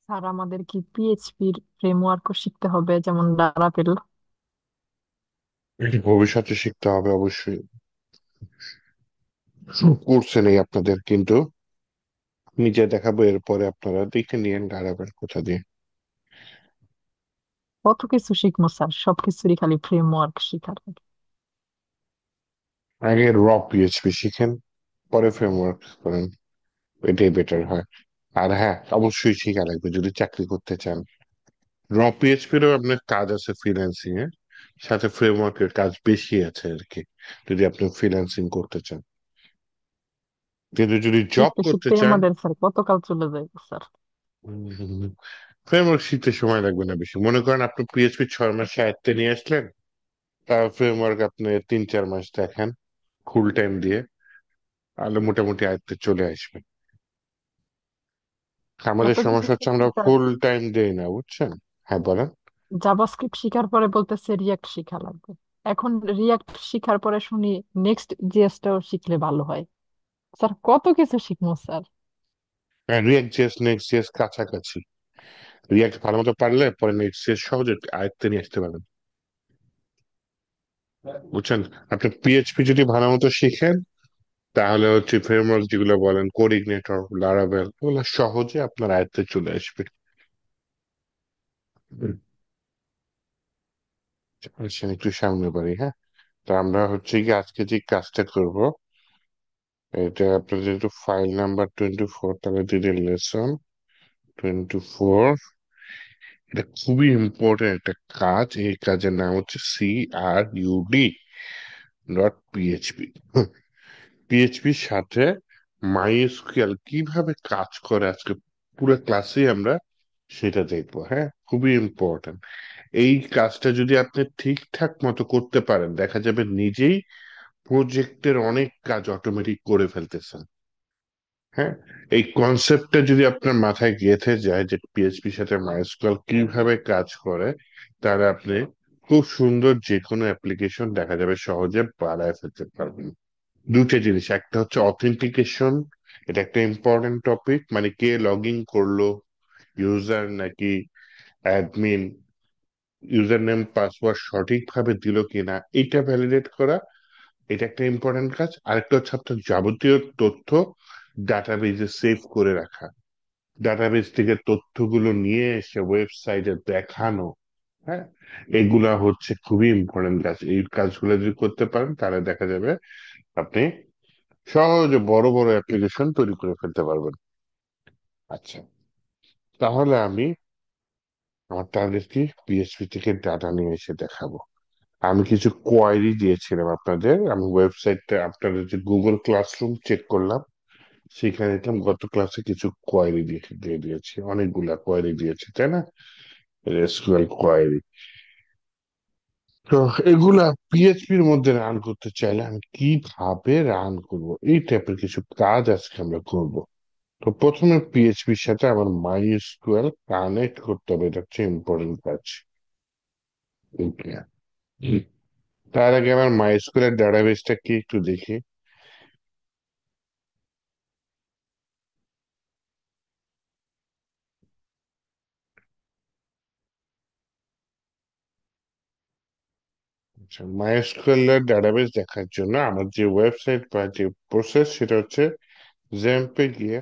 Sir আমাদের কি পিএইচপির ফ্রেমওয়ার্কও শিখতে হবে, যেমন লারাভেল? এটি ভবিষ্যতে শিখতে হবে অবশ্যই। কোর্সে নেই আপনাদের, কিন্তু নিজে দেখাবো, এরপরে আপনারা দেখে নিয়েন দাঁড়াবেন কোথা দিয়ে। কত কিছু শিখবো স্যার, সবকিছুরই খালি ফ্রেমওয়ার্ক শিখার আগে। আগে পিএইচপি শিখেন, পরে ফ্রেমওয়ার্ক করেন, এটাই বেটার হয়। আর হ্যাঁ, অবশ্যই শিখা লাগবে যদি চাকরি করতে চান। পিএইচপিরও আপনার কাজ আছে ফ্রিল্যান্সিং এ, সাথে ফ্রেমওয়ার্কের কাজ বেশি আছে আর কি, যদি আপনি ফ্রিল্যান্সিং করতে চান। কিন্তু যদি জব শিখতে করতে শিখতে চান, আমাদের স্যার কতকাল চলে যায় স্যার। ফ্রেমওয়ার্ক শিখতে সময় লাগবে না বেশি। মনে করেন আপনি পিএইচপি 6 মাস আয়ত্তে নিয়ে আসলেন, তার ফ্রেমওয়ার্ক আপনি 3-4 মাস দেখেন ফুল টাইম দিয়ে, তাহলে মোটামুটি আয়ত্তে চলে আসবে। আমাদের এত কিছু সমস্যা হচ্ছে শিখছি আমরা স্যার, ফুল টাইম দেই না, বুঝছেন? হ্যাঁ বলেন। জাভাস্ক্রিপ্ট শিখার পরে বলতেছে রিয়াক্ট শিখা লাগবে। এখন রিয়াক্ট শিখার পরে শুনি নেক্সট জিএসটাও শিখলে ভালো হয়। স্যার কত কিছু শিখবো স্যার। হ্যাঁ, রিয়াক্ট জেএস নেক্সট জেএস কাছাকাছি। রিয়াক্ট ভালো মতো পারলে পরে নেক্সট জেএস সহজে আয়ত্তে নিয়ে আসতে পারবেন, বুঝছেন? আপনি পিএইচপি যদি ভালো মতো শিখেন, তাহলে হচ্ছে ফ্রেমওয়ার্ক যেগুলো বলেন, কোডিগনেটর, লারাভেল, এগুলো সহজে আপনার আয়ত্তে চলে আসবে। হুম। আসেন একটু সামনে বাড়ি, হ্যাঁ। তো আমরা হচ্ছে কি আজকে যে কাজটা করব, এটা আপনার যেহেতু ফাইল নাম্বার 24, তাহলে দিদি লেসন 24। এটা খুবই ইম্পর্টেন্ট একটা কাজ। এই কাজের নাম হচ্ছে CRUD.PHP। পিএইচপির সাথে মাইস্কুএল কিভাবে কাজ করে আজকে পুরো ক্লাসে আমরা সেটা দেখবো, হ্যাঁ। খুবই ইম্পর্টেন্ট। এই কাজটা যদি আপনি ঠিকঠাক মতো করতে পারেন, দেখা যাবে নিজেই প্রজেক্টের অনেক কাজ অটোমেটিক করে ফেলতেছেন, হ্যাঁ। এই কনসেপ্টটা যদি আপনার মাথায় গেঁথে যায় যে পিএইচপির সাথে মাইস্কুএল কিভাবে কাজ করে, তাহলে আপনি খুব সুন্দর যে কোনো অ্যাপ্লিকেশন দেখা যাবে সহজে বানায় ফেলতে পারবেন। দুটো জিনিস, একটা হচ্ছে অথেন্টিকেশন, এটা একটা ইম্পর্টেন্ট টপিক, মানে কে লগ ইন করলো, ইউজার নাকি অ্যাডমিন, ইউজার নেম পাসওয়ার্ড সঠিকভাবে দিল কিনা, এটা ভ্যালিডেট করা। এটা একটা ইম্পর্টেন্ট কাজ। আরেকটা হচ্ছে আপনার যাবতীয় তথ্য ডাটাবেজে সেভ করে রাখা, ডাটাবেজ থেকে তথ্যগুলো নিয়ে এসে ওয়েবসাইটে দেখানো, হ্যাঁ। এগুলা হচ্ছে খুবই ইম্পর্টেন্ট কাজ। এই কাজগুলো যদি করতে পারেন, তাহলে দেখা যাবে আপনি সহজে বড় বড় অ্যাপ্লিকেশন তৈরি করে ফেলতে পারবেন। আচ্ছা, তাহলে আমি আমার টার্গেটকে পিএইচপি থেকে ডাটা নিয়ে এসে দেখাবো। আমি কিছু কোয়ারি দিয়েছিলাম আপনাদের, আমি ওয়েবসাইটটা আপনাদের যে গুগল ক্লাসরুম চেক করলাম, সেখানে দেখলাম গত ক্লাসে কিছু কোয়ারি দিয়ে দিয়ে দিয়েছি, অনেকগুলা কোয়ারি দিয়েছি, তাই না? SQL query. তো এগুলা পিএইচপির মধ্যে রান করতে চাইলে আমি কিভাবে রান করব, এই টাইপের কিছু কাজ আজকে আমরা করব। তো প্রথমে পিএইচপির সাথে আমার মাইস্কুএল কানেক্ট করতে হবে, এটা হচ্ছে ইম্পর্টেন্ট কাজ। Okay. তার আগে আমার মাইস্কুএলের ডাটাবেসটা কি একটু দেখি। আচ্ছা, মাইস্কুএল এর ডাটাবেস দেখার জন্য আমার যে ওয়েবসাইট বা যে প্রসেস, সেটা হচ্ছে জ্যাম্পে গিয়ে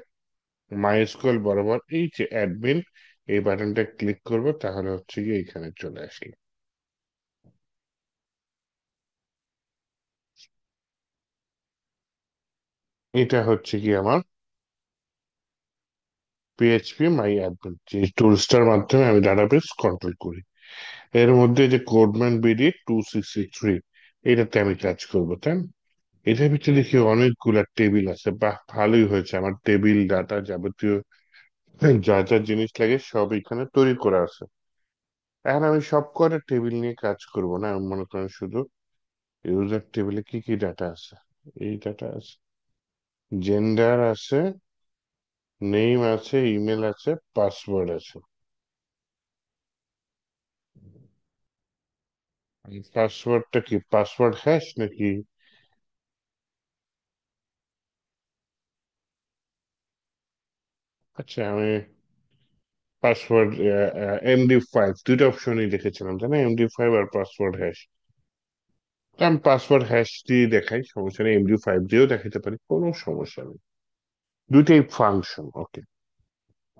মাইস্কুএল বরাবর এই যে অ্যাডমিন, এই বাটনটা ক্লিক করব, তাহলে হচ্ছে গিয়ে এখানে চলে আসি। এটা হচ্ছে কি আমার পিএইচপি মাই অ্যাডমিন, যে টুলসটার মাধ্যমে আমি ডাটাবেস কন্ট্রোল করি। এর মধ্যে যে কোডম্যান বিডি 2663, এটাতে আমি কাজ করবো, তাই না? এটার ভিতরে দেখি অনেকগুলা টেবিল আছে, বাহ ভালোই হয়েছে। আমার টেবিল ডাটা যাবতীয় যা যা জিনিস লাগে সব এখানে তৈরি করা আছে। এখন আমি সব কটা টেবিল নিয়ে কাজ করব না, আমি মনে করেন শুধু ইউজার টেবিলে কি কি ডাটা আছে, এই ডাটা আছে, জেন্ডার আছে, নেম আছে, ইমেল আছে, পাসওয়ার্ড আছে। পাসওয়ার্ডটা কি পাসওয়ার্ড হ্যাশ নাকি? আচ্ছা, আমি পাসওয়ার্ড MD5 দুইটা অপশনই দেখেছিলাম, তাই না? MD5 আর পাসওয়ার্ড হ্যাশ। আমি পাসওয়ার্ড হ্যাশ দিয়ে দেখাই, সমস্যা নেই। MD5 দিয়েও দেখাতে পারি, কোনো সমস্যা নেই। দুইটাই ফাংশন, ওকে।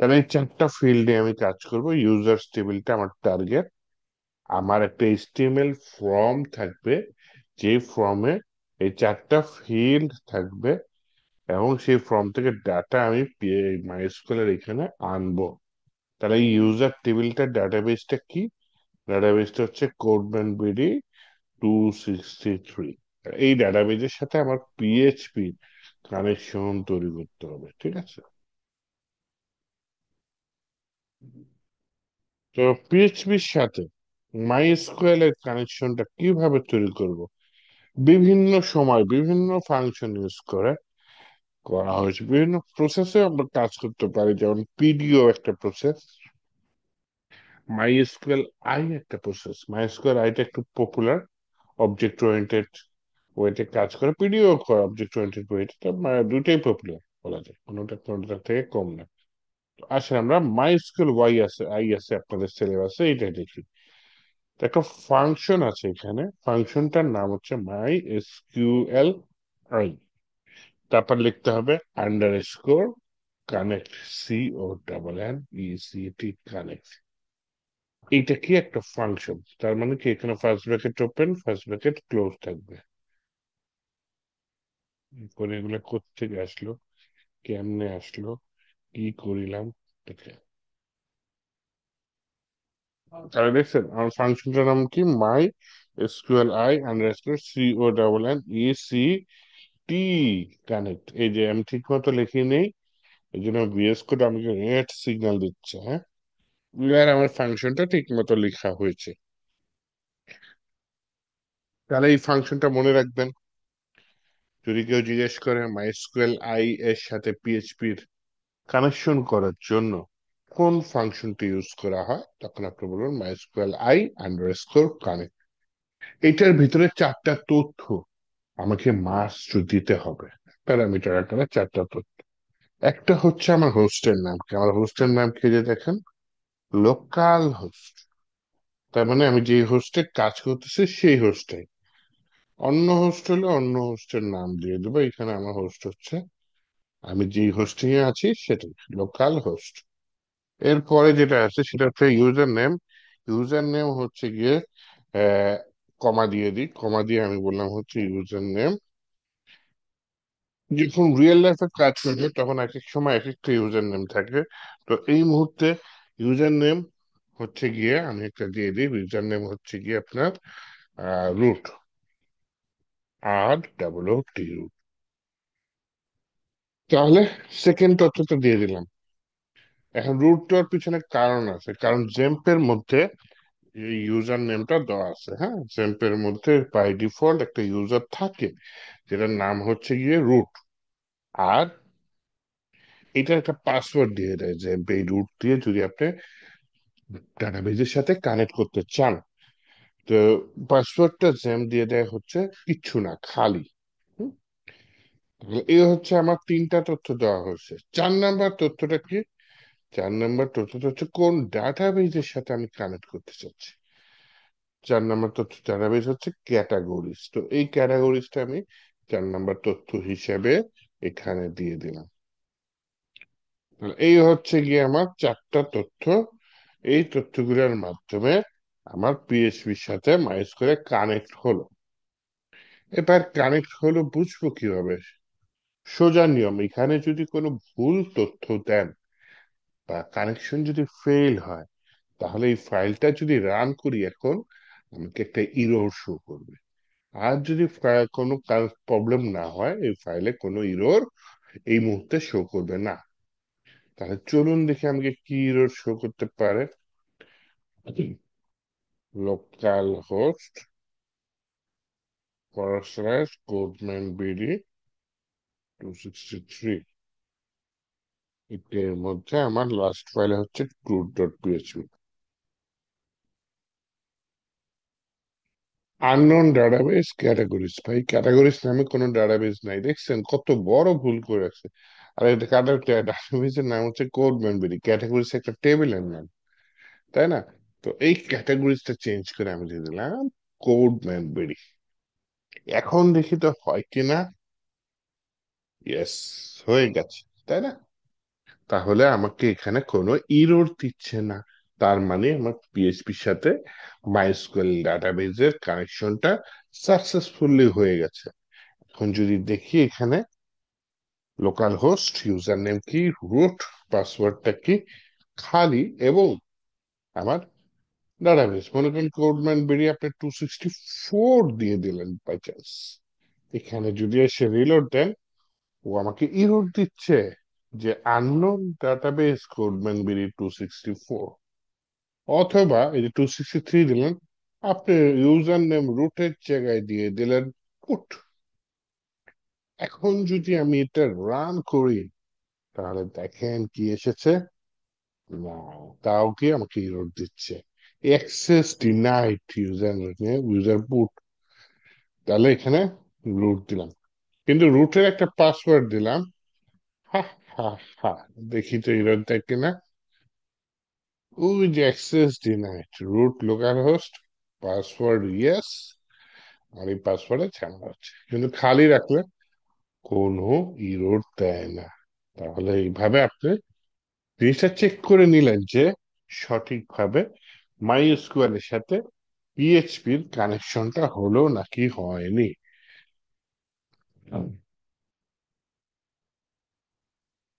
তাহলে এই চারটা ফিল্ডে আমি কাজ করব। ইউজার্স টেবিলটা আমার টার্গেট। আমার একটা HTML ফর্ম থাকবে, যে ফর্মে এই চারটা ফিল্ড থাকবে, এবং সেই ফর্ম থেকে ডাটা আমি মাইস্কুলের এখানে আনবো। তাহলে এই ইউজার টেবিলটার ডাটাবেসটা কি? ডাটাবেসটা হচ্ছে CodeManBD 263। এই ডাটাবেজের সাথে আমার PHP কানেকশন তৈরি করতে হবে, ঠিক আছে? তো পিএইচপির সাথে মাইস্কুয়েল এর কানেকশনটা কিভাবে তৈরি করব? বিভিন্ন সময় বিভিন্ন ফাংশন ইউজ করে করা হয়েছে, বিভিন্ন প্রসেসে আমরা কাজ করতে পারি, যেমন পিডিও একটা প্রসেস, মাইস্কুয়েল একটা প্রসেস। মাইস্কুয়েল আইটা একটু পপুলার, অবজেক্ট ওরিয়েন্টেড ওয়েতে কাজ করে, পিডিও করে অবজেক্ট ওরিয়েন্টেড ওয়েতে। দুইটাই পপুলার বলা যায়, কোনোটার থেকে কম না। তো আসলে আমরা মাইস্কুয়েল আই আছে আপনাদের সিলেবাসে, এইটা দেখি। তো একটা ফাংশন আছে এখানে, ফাংশনটার নাম হচ্ছে MySQL আই। তারপর লিখতে হবে আন্ডারস্কোর কানেক্ট, CONNECT কানেক্ট। এইটা কি একটা ফাংশন, তার মানে কি এখানে first bracket open, first bracket close থাকবে। করে এগুলো কোত্থেকে আসলো, কেমনে আসলো, কি করিলাম, এটা। তাহলে দেখছেন আমার ফাংশনটার নাম কি? MySQLi_CONNECT connect. এই যে আমি ঠিক মতো লিখি নেই, এই জন্য VS কোড আমাকে রেড সিগন্যাল দিচ্ছে, হ্যাঁ। আর আমার ফাংশনটা ঠিক মতো লেখা হয়েছে। তাহলে এই ফাংশনটা মনে রাখবেন। যদি কেউ জিজ্ঞেস করে MySQL এর সাথে PHP-র কানেকশন করার জন্য কোন ফাংশনটি ইউজ করা হয়, তখন আপনি বলবেন MySQLi_কানেক্ট। এটার ভিতরে চারটা তথ্য আমাকে মাস্ট দিতে হবে। প্যারামিটার আকারে চারটা তথ্য। একটা হচ্ছে আমার হোস্টের নাম কি, আমার হোস্টের নাম কি যে দেখেন, লোকাল হোস্ট। তার মানে আমি যে হোস্টে কাজ করতেছি সেই হোস্টে। অন্য হোস্ট হলে অন্য হোস্টের নাম দিয়ে দেবো, এখানে আমার হোস্ট হচ্ছে, আমি যে হোস্টিং এ আছি সেটাই লোকাল হোস্ট। এরপরে যেটা আছে সেটা হচ্ছে ইউজার নেম। ইউজার নেম হচ্ছে গিয়ে আহ কমা দিয়ে দিই, কমা দিয়ে আমি বললাম হচ্ছে ইউজার নেম। যখন রিয়েল লাইফে কাজ করবে তখন এক এক সময় এক একটা ইউজার নেম থাকে। তো এই মুহূর্তে ইউজার নেম হচ্ছে গিয়ে আমি একটা দিয়ে দিই, ইউজার নেম হচ্ছে গিয়ে আপনার রুট, ROOT। তাহলে সেকেন্ড তথ্যটা দিয়ে দিলাম। এখন রুটটার পিছনে কারণ আছে, কারণ জেম্পের মধ্যে এই ইউজার নেমটা দেওয়া আছে, হ্যাঁ। জেম্পের মধ্যে বাই ডিফল্ট একটা ইউজার থাকে, যেটার নাম হচ্ছে গিয়ে রুট। আর এটা একটা পাসওয়ার্ড দিয়ে দেয়, যে এই রুট দিয়ে যদি আপনি ডাটাবেজের সাথে কানেক্ট করতে চান। তো পাসওয়ার্ডটা জ্যাম দিয়ে দেয় হচ্ছে কিচ্ছু না, খালি। হুম? তাহলে এই হচ্ছে আমার তিনটা তথ্য দেওয়া হয়েছে। 4 নাম্বার তথ্যটা কি? 4 নাম্বার তথ্যটা হচ্ছে কোন ডাটাবেজের সাথে আমি কানেক্ট করতে চাচ্ছি। 4 নাম্বার তথ্য ডাটাবেজ হচ্ছে ক্যাটাগরিজ। তো এই ক্যাটাগরিজটা আমি 4 নাম্বার তথ্য হিসেবে এখানে দিয়ে দিলাম। তাহলে এই হচ্ছে গিয়ে আমার চারটা তথ্য। এই তথ্যগুলোর মাধ্যমে আমার PHP-র সাথে মাইস্কুয়েল কানেক্ট হলো। এবার কানেক্ট হলো বুঝবো কিভাবে? সোজা নিয়ম, এখানে যদি কোনো ভুল তথ্য দেন বা কানেকশন যদি ফেল হয়, তাহলে এই ফাইলটা যদি রান করি এখন, আমাকে একটা ইরর শো করবে। আর যদি কোনো প্রবলেম না হয়, এই ফাইলে কোনো ইরর এই মুহূর্তে শো করবে না। তাহলে চলুন দেখি আমাকে কি ইরর শো করতে পারে। Local host /CodeManBD 263। এর মধ্যে আমার লাস্ট ফাইল হচ্ছে truth dot PHP. Unknown database categories, ভাই ক্যাটাগরিজ নামে কোনো ডাটাবেস নাই, দেখছেন কত বড় ভুল করে আছে। আর এটা ডাটাবেসের নাম হচ্ছে কোড মেমরি, ক্যাটাগরিজ একটা টেবিলের নাম, তাই না? তো এই ক্যাটাগরিজটা চেঞ্জ করে আমি দিয়ে দিলাম কোড মেমরি। এখন দেখি তো হয় কিনা। ইয়েস, হয়ে গেছে, তাই না? তাহলে আমাকে এখানে কোনো ইরর দিচ্ছে না। তার মানে আমার পিএইচপির সাথে মাইস্কুয়েল ডাটাবেজের কানেকশনটা সাকসেসফুলি হয়ে গেছে। এখন যদি দেখি এখানে লোকাল হোস্ট, ইউজার নেম কি, রুট, পাসওয়ার্ডটা কি, খালি, এবং আমার ডাটাবেস মনে করেন কোডম্যান বেরিয়ে আপনি 264 দিয়ে দিলেন বাই চান্স, এখানে যদি এসে রিলোড দেন, ও আমাকে ইরর দিচ্ছে যে আননোন ডাটাবেস কোডম্যান বেরি 264। অথবা এই যে 263 দিলেন, আপনি ইউজার নেম রুটের জায়গায় দিয়ে দিলেন পুট। এখন যদি আমি এটা রান করি, তাহলে দেখেন কি এসেছে। না, তাও কি আমাকে ইরর দিচ্ছে, access denied user user put. তাহলে এখানে রুট দিলাম, কিন্তু রুটের একটা পাসওয়ার্ড দিলাম। হা হা হা, দেখি তো ইরর দেয় কিনা। ওই যে access denied, root local host, password yes, আর এই পাসওয়ার্ডে ঝামেলা হচ্ছে, কিন্তু খালি রাখলে কোনো ইরোড দেয় না। তাহলে এইভাবে আপনি জিনিসটা চেক করে নিলেন যে সঠিকভাবে মাইএসকিউএল এর সাথে পিএইচপির কানেকশনটা হলো নাকি হয়নি।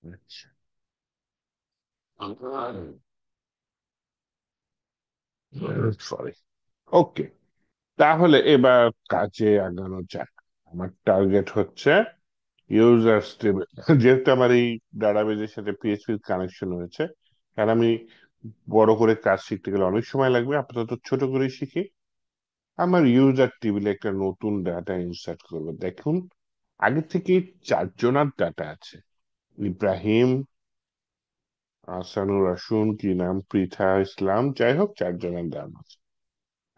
আচ্ছা, সরি। ওকে, তাহলে এবার কাজে আগানো যাক। আমার টার্গেট হচ্ছে ইউজার স্টেবল। যেহেতু আমার এই ডাটাবেজের সাথে পিএইচপির কানেকশন হয়েছে, কারণ আমি বড় করে কাজ শিখতে গেলে অনেক সময় লাগবে, আপাতত ছোট করে শিখি। আমার ইউজার টেবিলে একটা নতুন ডাটা ইনসার্ট করবো। দেখুন, আগে থেকে 4 জনের ডাটা আছে, ইব্রাহিম, আসানুর, আসুন কি নাম, পৃথা, ইসলাম, যাই হোক 4 জনের নাম আছে।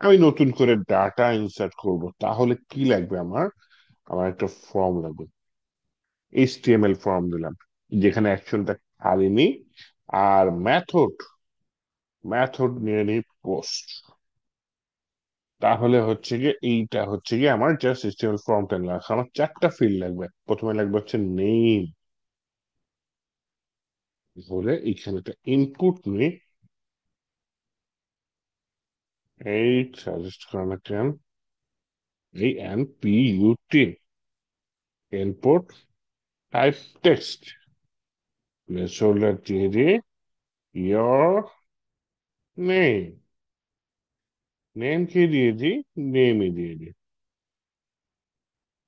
আমি নতুন করে ডাটা ইনসার্ট করব, তাহলে কি লাগবে আমার? আমার একটা ফর্ম লাগবে, এইচটিএমএল ফর্ম দিলাম, যেখানে অ্যাকশনটা খালি নেই। আর মেথড, মেথড নিয়ে নিই পোস্ট। তাহলে হচ্ছে গিয়ে এইটা হচ্ছে গিয়ে আমার জাস্ট এইচটিএমএল ফর্মটা নিলাম। আমার 4টা ফিল্ড লাগবে। প্রথমে লাগবে হচ্ছে নেম, ধরে এখানে একটা ইনপুট নিই, এই সাজেস্ট করা না কেন, এই এনপিইউটি, ইনপুট, টাইপ টেক্সট, প্লেসহোল্ডার দিয়ে দিই ইয়োর নেম, নেম কি দিয়ে দিই, নেমই দিয়ে দিই।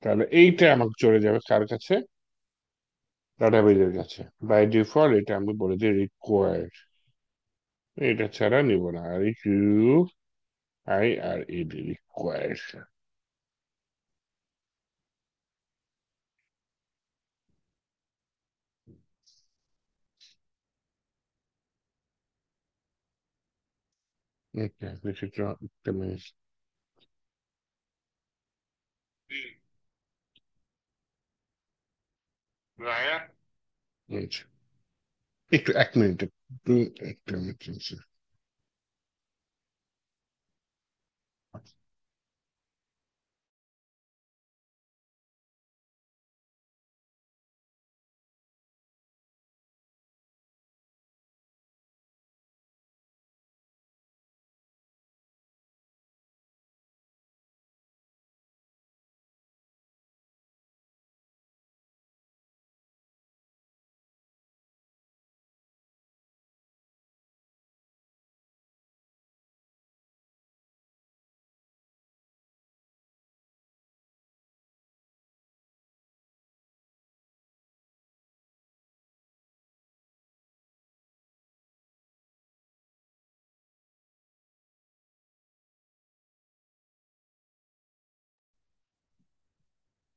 তাহলে এইটা আমাকে চলে যাবে কার কাছে? ডাটাবেজের কাছে। বাই ডিফল্ট এটা আমি বলে দিই রিকোয়ার্ড, এটা ছাড়া নিব না, আর U I R ED, required. Okay, we should draw the minutes. রায়া, আচ্ছা, একটু 1 মিনিট, একটু একটা মিনিট।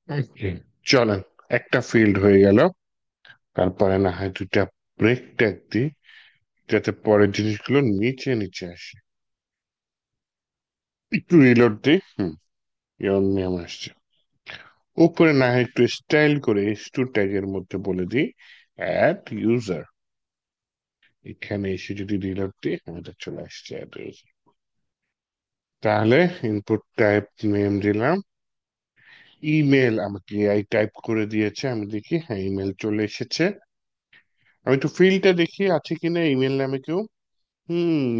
Okay, চলেন, একটা ফিল্ড হয়ে গেল, তারপরে না হয় 2টা ব্রেক ট্যাগ দিই, যাতে পরের জিনিসগুলো নিচে নিচে আসে। একটু রিলোড দিই। ইয়ন নিয়ম আসছে। উপরে না হয় একটু স্টাইল করে টু ট্যাগের মধ্যে বলে দিই অ্যাড ইউজার। এখানে এসে যদি রিলোড দিই, আমাদের চলে আসছে অ্যাড ইউজার। তাহলে ইনপুট টাইপ নেম দিলাম। ইমেল আমাকে এআই টাইপ করে দিয়েছে, আমি দেখি, হ্যাঁ ইমেল চলে এসেছে। আমি একটু ফিল্ডটা দেখি আছে কিনা ইমেল নামে কেউ।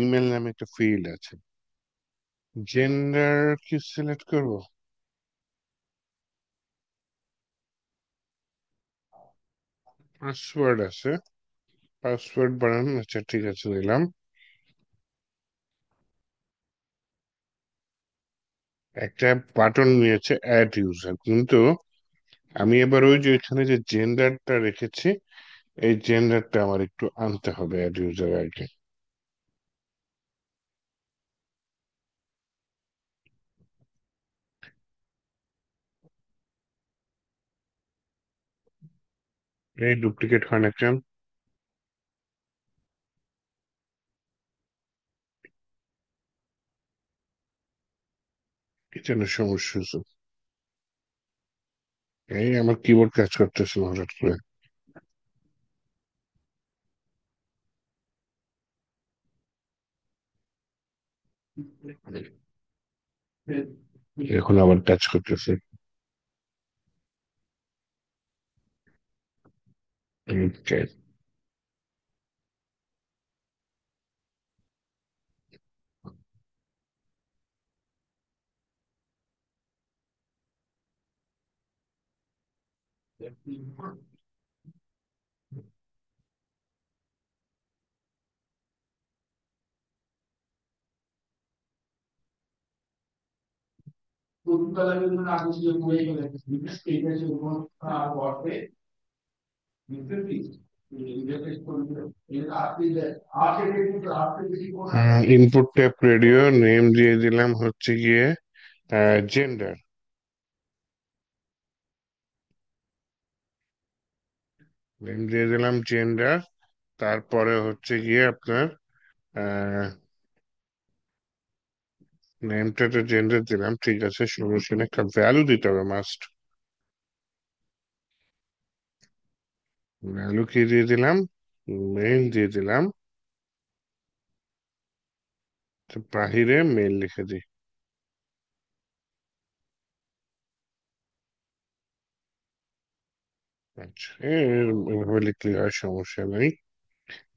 ইমেল নামে একটা ফিল্ড আছে। জেন্ডার কি সিলেক্ট করব? পাসওয়ার্ড আছে, পাসওয়ার্ড বানান, আচ্ছা ঠিক আছে দিলাম। একটা বাটন নিয়েছে অ্যাড ইউজার, কিন্তু আমি এবার ওই যে এখানে যে জেন্ডারটা রেখেছি, এই জেন্ডারটা আমার একটু আনতে হবে অ্যাড ইউজার আগে। এই ডুপ্লিকেট হয় না কেন? কি যেন সমস্যা হচ্ছে। এই আমার কিবোর্ড কাজ করতেছে না হঠাৎ করে। এখন আবার কাজ করতেছে। Okay. Input tap radio name দিয়ে দিলাম হচ্ছে গিয়ে জেন্ডার। নেম দিয়ে দিলাম জেন্ডার। তারপরে হচ্ছে গিয়ে আপনার নেমটা তো জেন্ডার দিলাম, ঠিক আছে, সমস্যা নেই, একটা ভ্যালু দিতে হবে মাস্ট। ভ্যালু কি দিয়ে দিলাম? মেল দিয়ে দিলাম। তো বাহিরে মেল লিখে দিই। আচ্ছা, এভাবে লিখলে হয়, সমস্যা নেই,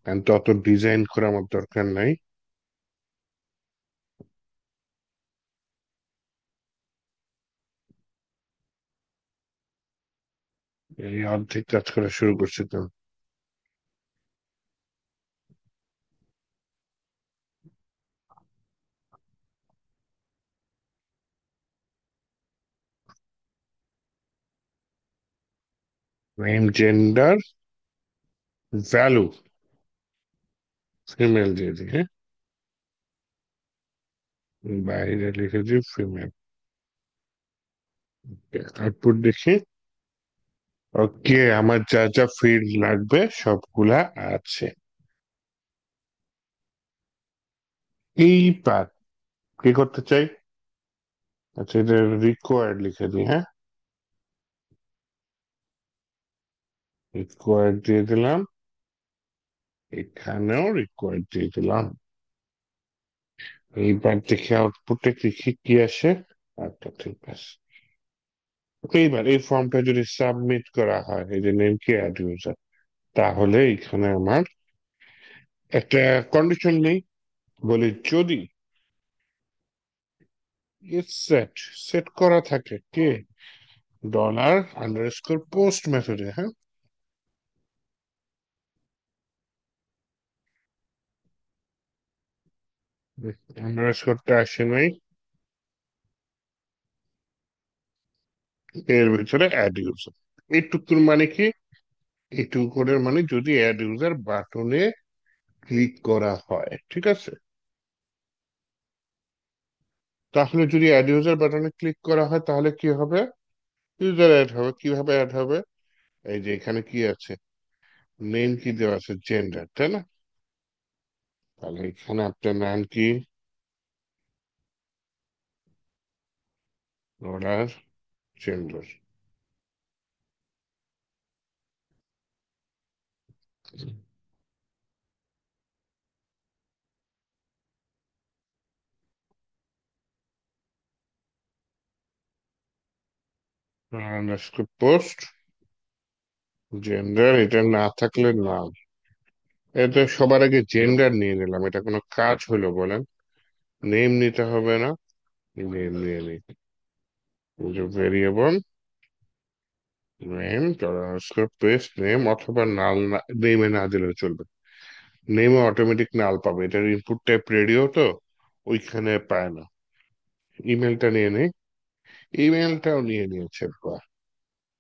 কারণ তত ডিজাইন করা আমার দরকার নাই। এই অর্ধেক কাজ করা শুরু করছে তো। নেম জেন্ডার ভ্যালু ফিমেল দিয়ে দিই, হ্যাঁ, বাইরে লিখে দিই ফিমেল। আউটপুট দেখি। ওকে, আমার যা যা ফিল্ড লাগবে সবগুলা আছে। এইবার কি করতে চাই? আচ্ছা, এটা রিকোয়ার্ড লিখে দিই, হ্যাঁ, রিকোয়ার্ড দিয়ে দিলাম। এখানেও রিকোয়ার্ড দিয়ে দিলাম। এইবার দেখি আউটপুটে কি কি কি আসে। আচ্ছা ঠিক আছে। এইবার এই ফর্মটা যদি সাবমিট করা হয়, এই যে নেম কি অ্যাড ইউজার, তাহলে এখানে আমার একটা কন্ডিশন নেই, বলি যদি সেট সেট করা থাকে কে $_পোস্ট মেথডে, হ্যাঁ, আন্ডারস্কোরটা আসে নাই, এর ভিতরে অ্যাড ইউজার। এইটুকুর মানে কি? এইটুকুর মানে যদি অ্যাড ইউজার বাটনে ক্লিক করা হয়, ঠিক আছে। তাহলে যদি অ্যাড ইউজার বাটনে ক্লিক করা হয় তাহলে কি হবে? ইউজার অ্যাড হবে। কিভাবে অ্যাড হবে? এই যে এখানে কি আছে, নেম কি দেওয়া আছে? জেন্ডার, তাই না? তাহলে এখানে আপনার নাম কি? Dollar gender. Underscore post gender, এটা না থাকলে নাম। এটা সবার আগে জেন্ডার নিয়ে নিলাম, এটা কোনো কাজ হলো বলেন? নেম নিতে হবে না? নেম নিয়ে নিই। Variable name underscore post name, অথবা নাল, নেমে না দিলেও চলবে। নেমে অটোমেটিক নাল পাবে, এটার ইনপুট টাইপ রেডিও তো, ওইখানে পায় না। ইমেলটা নিয়ে নেই। ইমেলটাও নিয়ে নিয়েছে, বাহ।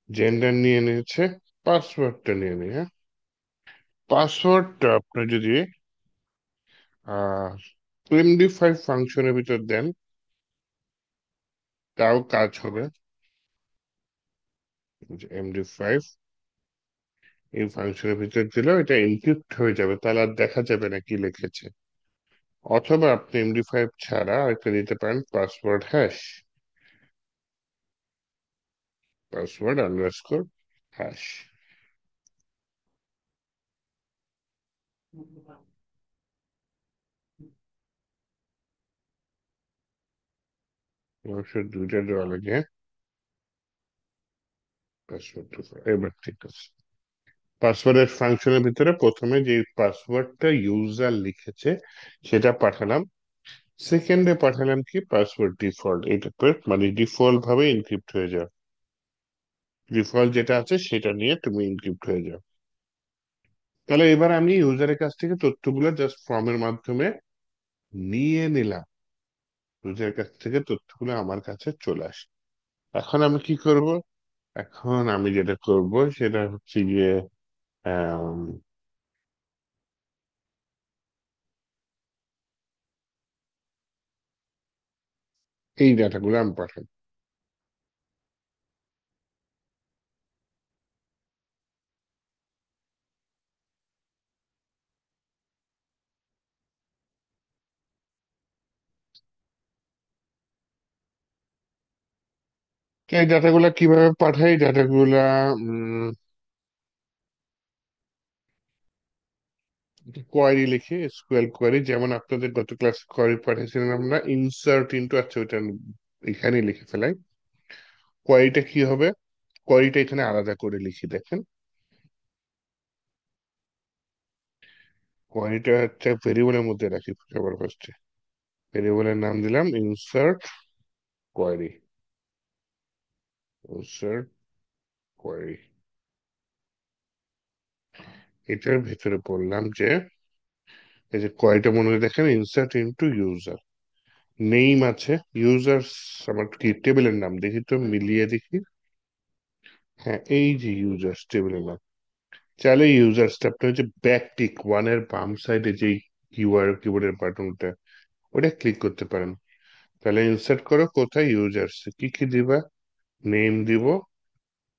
জেন্ডার নিয়ে নিয়েছে। পাসওয়ার্ডটা নিয়ে নিই, হ্যাঁ। পাসওয়ার্ডটা আপনি যদি MD5 ফাংশনের ভিতর দেন, তাও কাজ হবে। MD5 এই ফাংশনের ভিতর দিলেও এটা এনক্রিপ্ট হয়ে যাবে, তাহলে আর দেখা যাবে না কি লিখেছে। অথবা আপনি MD5 ছাড়া একটা দিতে পারেন, password hash. Password underscore hash. অবশ্যই দুইটা দেওয়া লাগে। পাসওয়ার্ড, এবার ঠিক আছে। পাসওয়ার্ডের ফাংশনের ভিতরে প্রথমে যে পাসওয়ার্ডটা ইউজার লিখেছে সেটা পাঠালাম। সেকেন্ডে পাঠালাম কি, পাসওয়ার্ড ডিফল্ট, এটা মানে ডিফল্ট ভাবে এনক্রিপ্ট হয়ে যাও। ডিফল্ট যেটা আছে সেটা নিয়ে তুমি এনক্রিপ্ট হয়ে যাও। তাহলে এবার আমি ইউজারের কাছ থেকে তথ্যগুলো জাস্ট ফর্মের মাধ্যমে নিয়ে নিলাম। ইউজারের কাছ থেকে তথ্যগুলো আমার কাছে চলে আসে। এখন আমি কি করব? এখন আমি যেটা করব সেটা হচ্ছে গিয়ে আম, এই ডাটাগুলো আমি পাঠাবো। এই ডাটাগুলা কিভাবে পাঠাই? ডাটাগুলা কোয়ারি লিখে, এসকিউএল কোয়ারি, যেমন আপনাদের গত ক্লাস কোয়ারি পাঠিয়েছিলেন আমরা, ইনসার্ট ইনটু, আচ্ছা ওইটা আমি এখানে লিখে ফেলাই। কোয়ারিটা কি হবে? কোয়ারিটা এখানে আলাদা করে লিখি, দেখেন। কোয়ারিটা একটা ভেরিয়েবলের মধ্যে রাখি সবার ফার্স্টে। ভেরিয়েবলের নাম দিলাম ইনসার্ট কোয়ারি। ইনসার্ট কোয়ারি, এটার ভেতরে বললাম যে এই যে কোয়ারিটা মনে করে দেখেন, ইনসার্ট ইনটু ইউজার। নেম আছে, ইউজার আমার কি টেবিলের নাম, দেখি তো মিলিয়ে দেখি। হ্যাঁ, এই যে ইউজার টেবিলের নাম। চাইলে ইউজার আপনি হচ্ছে ব্যাক টিক ওয়ানের বাম সাইডে যে কিবোর্ডের বাটনটা, ওটা ক্লিক করতে পারেন। তাহলে ইনসার্ট করো, কোথায়? ইউজার্স। কি কি দিবা? নেম দিব,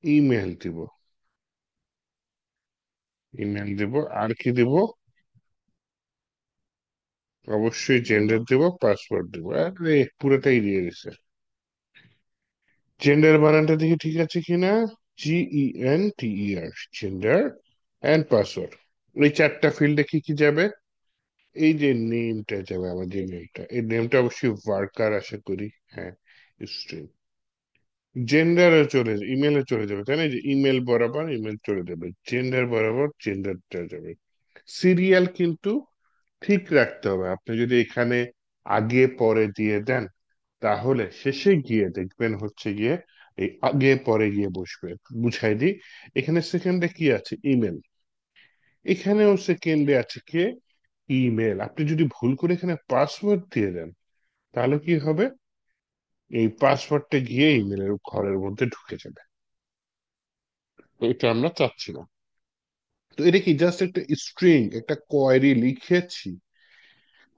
ইমেল দিব। ইমেল দিব, আর কি দিব? অবশ্যই জেন্ডার দিব, পাসওয়ার্ড দিব। আরে পুরোটাই দিয়ে দিছে। জেন্ডার বানানটা দেখি ঠিক আছে কিনা। GENTER, gender and password. এই চারটা ফিল্ডে কি কি যাবে? এই যে নেমটা যাবে, আমার যে নেমটা, এই নেমটা অবশ্যই ওয়ার্কার আশা করি, হ্যাঁ, স্ট্রিং। জেন্ডারে চলে, ইমেলে চলে যাবে, তাই না? এই যে ইমেল বরাবর ইমেল চলে যাবে, জেন্ডার বরাবর জেন্ডারটা যাবে। সিরিয়াল কিন্তু ঠিক রাখতে হবে। আপনি যদি এখানে আগে পরে দিয়ে দেন, তাহলে শেষে গিয়ে দেখবেন হচ্ছে গিয়ে এই আগে পরে গিয়ে বসবে। বুঝাই দিই, এখানে সেকেন্ডে কি আছে? ইমেল। এখানেও সেকেন্ডে আছে কে? ইমেল। আপনি যদি ভুল করে এখানে পাসওয়ার্ড দিয়ে দেন, তাহলে কি হবে? এই পাসওয়ার্ডটা গিয়ে ইমেলের ঘরের মধ্যে ঢুকে যাবে। তো এটা আমরা চাচ্ছি না। তো এটা কি জাস্ট একটা স্ট্রিং, একটা কোয়েরি লিখেছি।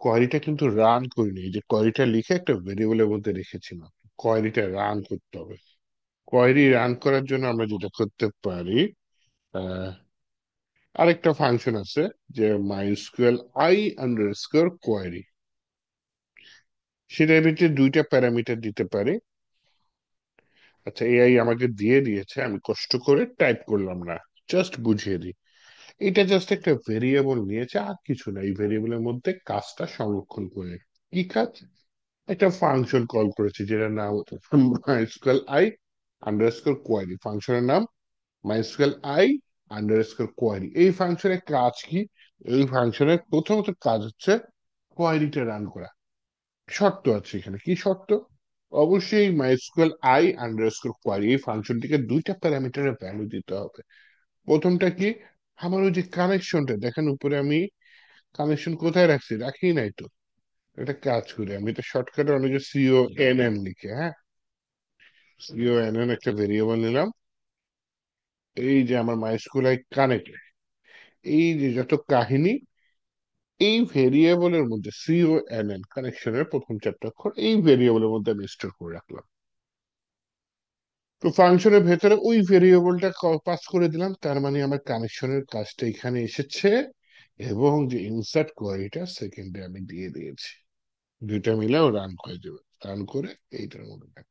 কোয়েরিটা কিন্তু রান করিনি, এই যে কোয়েরিটা লিখে একটা ভেরিয়েবলের মধ্যে রেখেছিলাম। কোয়েরিটা রান করতে হবে। কোয়েরি রান করার জন্য আমরা যেটা করতে পারি, আরেকটা ফাংশন আছে যে মাইস্কুয়েল আই আন্ডারস্কোর কোয়ারি, সেটার ভিতরে দুইটা প্যারামিটার দিতে পারি। আচ্ছা, এআই আমাকে দিয়ে দিয়েছে, আমি কষ্ট করে টাইপ করলাম না, জাস্ট বুঝিয়ে দিই। এটা জাস্ট একটা ভেরিয়েবল নিয়েছে, আর কিছু না। এই ভেরিয়েবলের মধ্যে কাজটা সংরক্ষণ করে, কি কাজ? একটা ফাংশন কল করেছি যেটার নাম হচ্ছে মাইস্কুয়েল আই আন্ডারস্কোর কোয়ারি। ফাংশনের নাম মাইস্কুয়েল আই আন্ডারস্কোর কোয়ারি। এই ফাংশনের কাজ কি? এই ফাংশনের প্রথমত কাজ হচ্ছে কোয়ারিটা রান করা। শর্ত আছে এখানে, কি শর্ত? অবশ্যই মাইস্কুয়েল আই আন্ডারস্কোর কোয়ারি এই ফাংশনটিকে দুইটা প্যারামিটারের ভ্যালু দিতে হবে। প্রথমটা কি? আমার ওই যে কানেকশনটা দেখেন উপরে, আমি কানেকশন কোথায় রাখছি? রাখি নাই তো। একটা কাজ করি, আমি এটা শর্টকাটে অনেকে সিও এন এন লিখে, হ্যাঁ, সিও এন এন একটা ভেরিয়েবল নিলাম। এই যে আমার মাইস্কুয়েল আই কানেক্ট, এই যে যত কাহিনী, এই ভেরিয়েবলের মধ্যে সিও এন এন কানেকশনের প্রথম চারটা অক্ষর এই ভেরিয়েবলের মধ্যে আমি স্টোর করে রাখলাম। তো ফাংশনের ভেতরে ওই ভেরিয়েবলটা পাস করে দিলাম, তার মানে আমার কানেকশনের কাজটা এখানে এসেছে। এবং যে ইনসার্ট কোয়ারিটা সেকেন্ডে আমি দিয়ে দিয়েছি। দুইটা মিলেও রান করে দেবে, রান করে এইটার মধ্যে দেখ।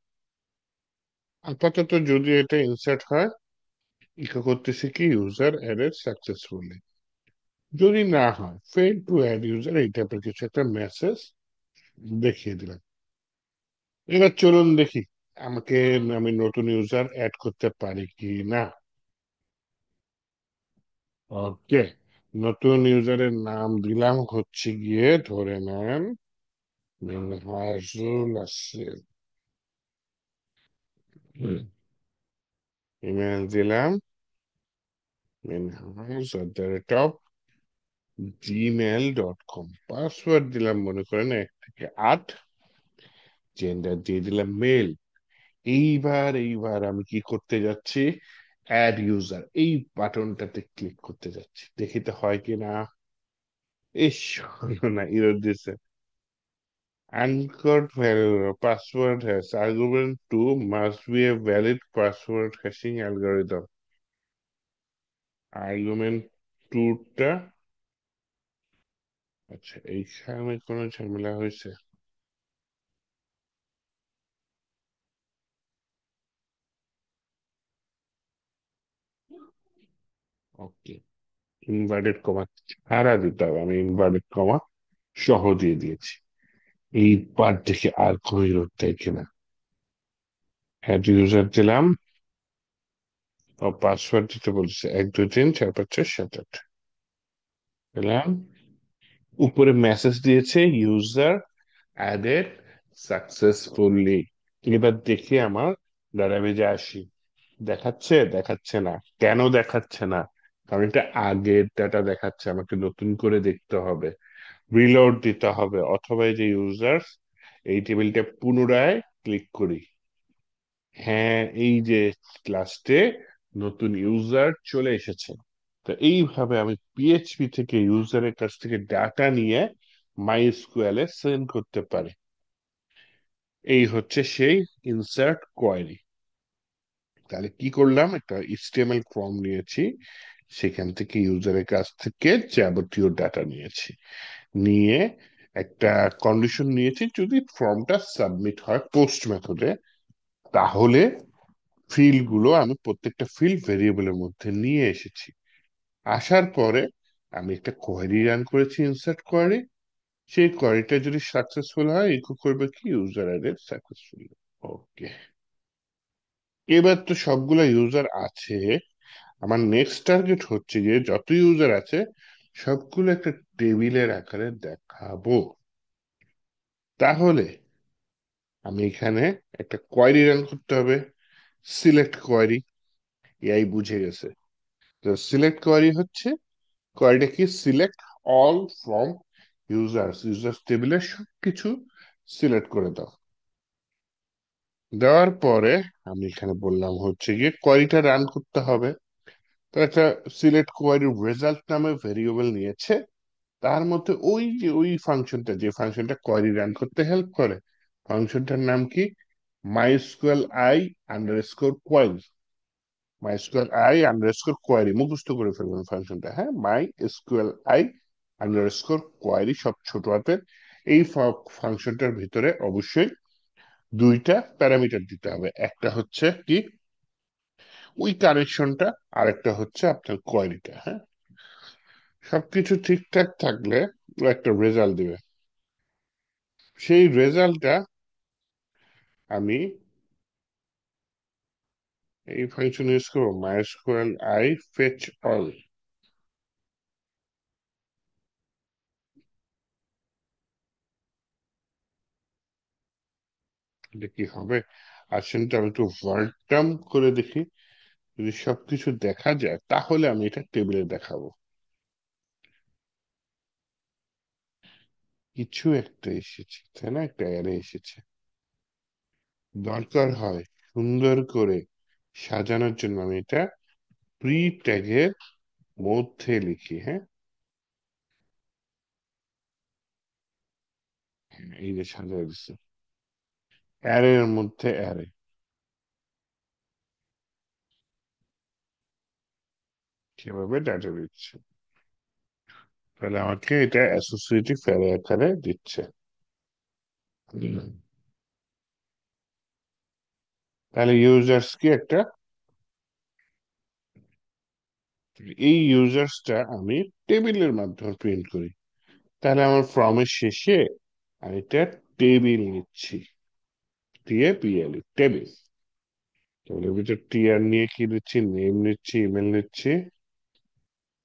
আপাতত যদি এটা ইনসার্ট হয়, ইকো করতেছি কি ইউজার অ্যাডেড সাকসেসফুলি। যদি না হয় ফেল টু অ্যাড ইউজার, এই টাইপের কিছু একটা মেসেজ দেখিয়ে দিলাম। এবার চলুন দেখি আমাকে, আমি নতুন ইউজার অ্যাড করতে পারি কি না। ওকে, নতুন ইউজারের নাম দিলাম হচ্ছে গিয়ে, ধরে নেন মিনহাজুল আসিফ। ইমেল দিলাম minhaj@gmail.com। পাসওয়ার্ড দিলাম মনে করেন 1 থেকে 8। জেন্ডার দিয়ে দিলাম মেল। এইবার আমি কি করতে যাচ্ছি? অ্যাড ইউজার এই বাটনটাতে ক্লিক করতে যাচ্ছি, দেখি তো হয় কি না। ইস, হলো না, ইরর দিছে। Uncode value password has argument 2 must be a valid password hashing algorithm। Argument 2টা, আচ্ছা এইখানে কোনো ঝামেলা হয়েছে। ওকে, ইনভার্টেড কমা ছাড়া দিতে হবে, আমি ইনভার্টেড কমা সহ দিয়ে দিয়েছি। এইবার দেখি আর কোনো ইরর দেয় কিনা। হ্যাড ইউজার দিলাম, ও পাসওয়ার্ড দিতে বলছে 1 2 3 4 5 6 7 8 দিলাম। উপরে মেসেজ দিয়েছে ইউজার অ্যাডেড সাকসেসফুলি। এবার দেখি আমার ডাটাবেজে আসি, দেখাচ্ছে দেখাচ্ছে না। কেন দেখাচ্ছে না? কারণ এটা আগের ডাটা দেখাচ্ছে, আমাকে নতুন করে দেখতে হবে, রিলোড দিতে হবে, অথবা এই যে ইউজার এই টেবিলটা পুনরায় ক্লিক করি। হ্যাঁ, এই যে লাস্টে নতুন ইউজার চলে এসেছে। তো এইভাবে আমি পিএইচপি থেকে ইউজারের কাছ থেকে ডাটা নিয়ে মাইস্কুয়েলে সেন্ড করতে পারি। এই হচ্ছে সেই ইনসার্ট কোয়েরি। তাহলে কি করলাম, একটা এইচটিএমএল ফর্ম নিয়েছি, সেখান থেকে ইউজারের কাছ থেকে যাবতীয় ডাটা নিয়েছি, নিয়ে একটা কন্ডিশন নিয়েছি, যদি ফর্মটা সাবমিট হয় পোস্ট মেথডে, তাহলে ফিল্ড গুলো আমি প্রত্যেকটা ফিল্ড ভেরিয়েবলের মধ্যে নিয়ে এসেছি। আসার পরে আমি একটা কোয়েরি রান করেছি, ইনসার্ট কোয়েরি। সেই কোয়েরিটা যদি সাকসেসফুল হয়, ইকো করবে কি ইউজার অ্যাডেড সাকসেসফুল। ওকে, এবার তো সবগুলা ইউজার আছে। আমার নেক্সট টার্গেট হচ্ছে যে যত ইউজার আছে সবগুলো একটা টেবিলের আকারে দেখাবো। তাহলে আমি এখানে একটা কোয়েরি রান করতে হবে, সিলেক্ট কোয়েরি। এআই বুঝে গেছে। তো সিলেক্ট কোয়েরি হচ্ছে, কোয়েরিটা কি? Select all from users, users টেবিলের সবকিছু সিলেক্ট করে দাও। দেওয়ার পরে আমি এখানে বললাম হচ্ছে গিয়ে কোয়েরিটা রান করতে হবে। তো একটা সিলেক্ট কোয়েরি রেজাল্ট নামে ভেরিয়েবল নিয়েছে, তার মধ্যে ওই যে ওই ফাংশনটা, যে ফাংশনটা কোয়েরি রান করতে হেল্প করে, ফাংশনটার নাম কি? MySQL i underscore query. MySQL i underscore query, মুখস্থ করে ফেলবেন ফাংশনটা, হ্যাঁ, MySQL i underscore query, সব ছোট হাতের। এই ফাংশনটার ভিতরে অবশ্যই দুইটা প্যারামিটার দিতে হবে, একটা হচ্ছে কি ওই কানেকশনটা, আর একটা হচ্ছে আপনার কোয়ারিটা, হ্যাঁ। সবকিছু ঠিকঠাক থাকলে ও একটা রেজাল্ট দিবে। সেই রেজাল্টটা আমি এই ফাংশন ইউজ করবো, মাই স্কোয়ার আই ফেচ অল। এটা কি হবে? আসেন তো আমি একটু ওয়ার্ড টার্ম করে দেখি। যদি সবকিছু দেখা যায় তাহলে আমি এটা টেবিলে দেখাবো। কিছু একটা এসেছে, তাই না, একটা অ্যারে এসেছে। দরকার হয় সুন্দর করে সাজানোর জন্য আমি এটা প্রি ট্যাগের মধ্যে লিখি, হ্যাঁ। এই যে সাজাই দিচ্ছে, অ্যারে এর মধ্যে অ্যারে, কিভাবে ডাটা দিচ্ছে। তাহলে আমাকে এটা অ্যাসোসিয়েটিভ অ্যারে আকারে দিচ্ছে। হুম। তাহলে ইউজার্স কি একটা, এই ইউজার্সটা আমি টেবিলের মাধ্যমে প্রিন্ট করি। তাহলে আমার ফর্মের শেষে আমি এটা টেবিল নিচ্ছি, টিএপিএল, টেবিল। টেবিলের ভিতর টিআর নিয়ে কি নিচ্ছি, নেম নিচ্ছি, ইমেল নিচ্ছি,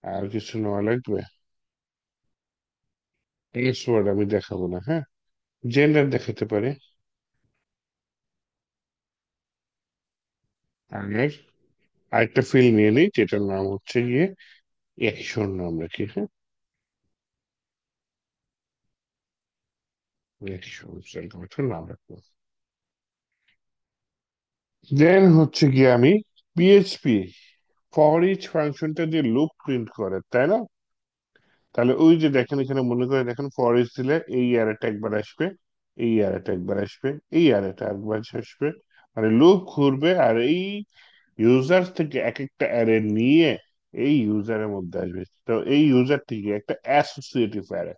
আর কিছু নেওয়া লাগবে। পাসওয়ার্ড আমি দেখাবো না, হ্যাঁ। জেন্ডার দেখাতে পারে। আর আরেকটা ফিল্ড নিয়ে নিই যেটার নাম হচ্ছে গিয়ে অ্যাকশন নাম রাখি, হ্যাঁ। অ্যাকশন সেরকম একটা নাম রাখবো। দেন হচ্ছে গিয়ে আমি পিএইচপি ফর ইচ ফাংশনটা দিয়ে লুপ প্রিন্ট করে, তাই না। তাহলে ওই যে দেখেন এখানে, মনে করে দেখেন ফর ইচ দিলে এই অ্যারেটা একবার আসবে, এই অ্যারেটা একবার আসবে, এই অ্যারেটা একবার আসবে, মানে লুপ ঘুরবে, আর এই ইউজার থেকে এক একটা অ্যারে নিয়ে এই ইউজারের মধ্যে আসবে। তো এই ইউজার থেকে একটা অ্যাসোসিয়েটিভ অ্যারে,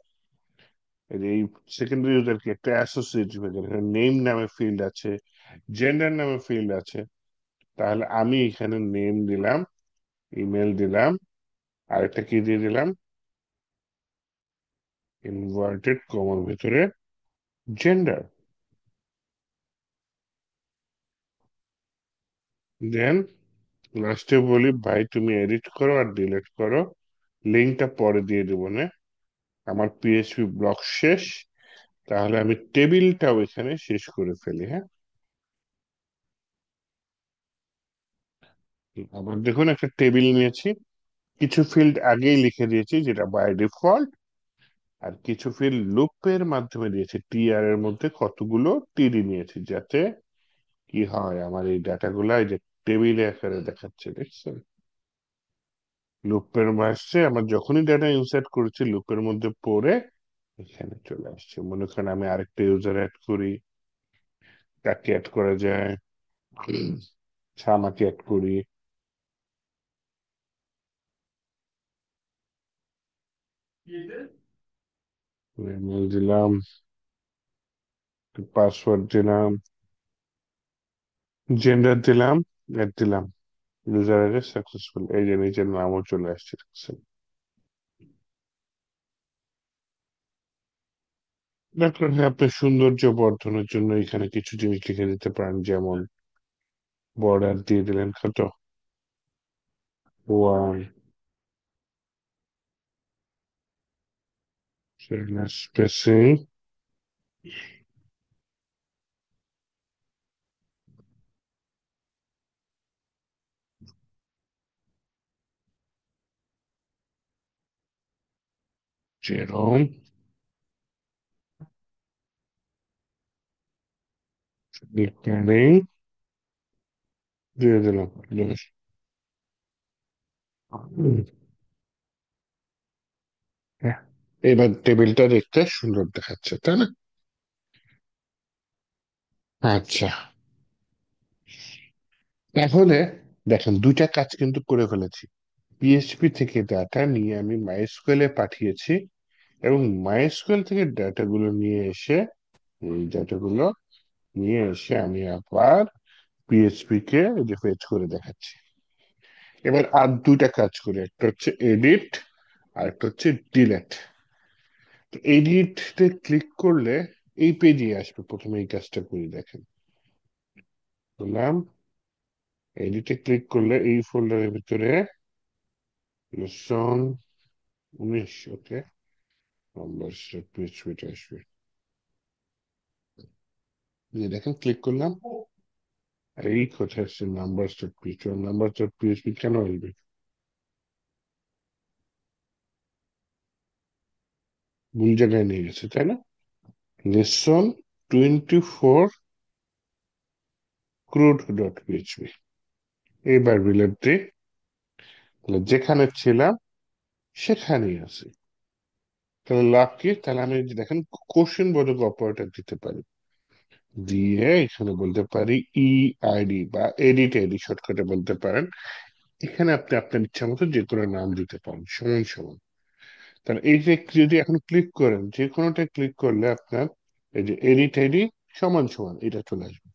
এই সেকেন্ডারি ইউজার কি একটা অ্যাসোসিয়েটিভ অ্যারে, নেম নামে ফিল্ড আছে, জেন্ডার নামে ফিল্ড আছে। তাহলে আমি এখানে নেম দিলাম, ইমেল দিলাম, আরেকটা কি দিয়ে দিলাম, ইনভার্টেড কমার ভিতরে জেন্ডার। দেন লাস্টে বলি ভাই তুমি এডিট করো আর ডিলিট করো, লিঙ্কটা পরে দিয়ে দেবো না। আমার পিএইচপি ব্লক শেষ। তাহলে আমি টেবিলটাও এখানে শেষ করে ফেলি, হ্যাঁ। আবার দেখুন একটা টেবিল নিয়েছি, কিছু ফিল্ড আগেই লিখে দিয়েছি যেটা বাই ডিফল্ট, আর কিছু ফিল্ড লুপের মাধ্যমে দিয়েছি। টিআর এর মধ্যে কতগুলো টিডি নিয়েছি, যাতে কি হয় আমার এই ডাটাগুলো এই যে টেবিলে আকারে দেখাচ্ছে, দেখছেন। লুপের মাসে আমার যখনই ডাটা ইনসার্ট করেছি লুপের মধ্যে পড়ে এখানে চলে আসছে। মনে করেন আমি আরেকটা ইউজার অ্যাড করি, কাকে অ্যাড করা যায়, শ্যামাকে অ্যাড করি, ইমেল দিলাম, পাসওয়ার্ড দিলাম, জেন্ডার দিলাম, অ্যাড দিলাম, ইউজার অ্যাড সাকসেসফুল, এই যে নিজের নামও চলে আসছে, দেখছেন। দরকার হয় আপনার সৌন্দর্য বর্ধনের জন্য এখানে কিছু জিনিস লিখে দিতে পারেন, যেমন বর্ডার দিয়ে দিলেন কত, ওয়ান, স্পেসিং, যেরম লিখলেন, দিয়ে দিলাম। হুম, হ্যাঁ। এবার টেবিলটা দেখতে সুন্দর দেখাচ্ছে, তাই না। আচ্ছা, তাহলে দেখেন দুইটা কাজ কিন্তু করে ফেলেছি। পিএইচপি থেকে ডাটা নিয়ে আমি মাইস্কুয়েলে পাঠিয়েছি, এবং মাইস্কুয়েল থেকে ডাটাগুলো নিয়ে এসে, এই ডাটাগুলো নিয়ে এসে আমি আবার পিএইচপি কে এই যে ফেচ করে দেখাচ্ছি। এবার আর দুইটা কাজ করি, একটা হচ্ছে এডিট আর একটা হচ্ছে ডিলেট। তো এডিটে ক্লিক করলে এই পেজে আসবে, প্রথমে এই কাজটা করি দেখেন। বললাম এডিটে ক্লিক করলে এই ফোল্ডারের ভিতরে লেসন 19, ওকে, নাম্বার পিএইচপিটা আসবে। এই দেখেন ক্লিক করলাম, আর এই কোথায় আসছে নাম্বার পিএইচপি, নাম্বার পিএইচপি কেন আসবে? ভুল জায়গায় নিয়ে গেছে তাই না? Lesson 24 crude dot PHP. এইবার রিলেট দিই, তাহলে যেখানে ছিলাম সেখানেই আছে। তাহলে লাভ কি? তাহলে আমি এই যে দেখেন কোশ্চেন বোধক অপারেটর দিতে পারি, দিয়ে এখানে বলতে পারি ই আইডি বা এডিট আইডি শর্টকাটে বলতে পারেন। এখানে আপনি আপনার ইচ্ছা মতো যে কোনো নাম দিতে পারেন, সমান সমান। তাহলে এই যে যদি এখন ক্লিক করেন, যে কোনোটা ক্লিক করলে আপনার এই যে এডিট আইডি সমান সমান এটা চলে আসবে।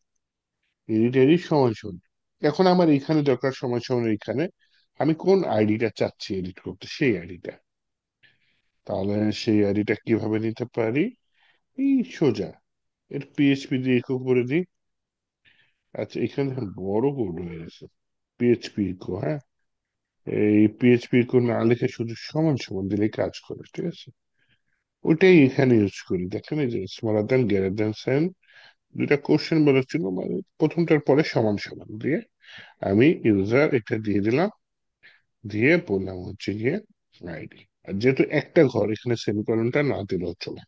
এডিট আইডি সমান সমান। এখন আমার এখানে দরকার সমান সমান এইখানে আমি কোন আইডিটা চাচ্ছি এডিট করতে, সেই আইডিটা। তাহলে সেই আইডিটা কিভাবে নিতে পারি? এই সোজা এর পিএইচপি দিয়ে ইকো করে দিই। আচ্ছা এখানে দেখেন বড় কোড হয়ে গেছে, পিএইচপি ইকো, হ্যাঁ। এই পিএইচপি ইকো না লিখে শুধু সমান সমান দিলেই কাজ করে, ঠিক আছে? ওইটাই এখানে ইউজ করি, দেখেন এই যে smaller than greater than sign, দুইটা কোশ্চেন বলার জন্য, মানে প্রথমটার পরে সমান সমান দিয়ে আমি ইউজার এটা দিয়ে দিলাম, দিয়ে বললাম হচ্ছে গিয়ে আইডি। আর যেহেতু একটা ঘর, এখানে সেমিকলনটা না দিলেও চলে।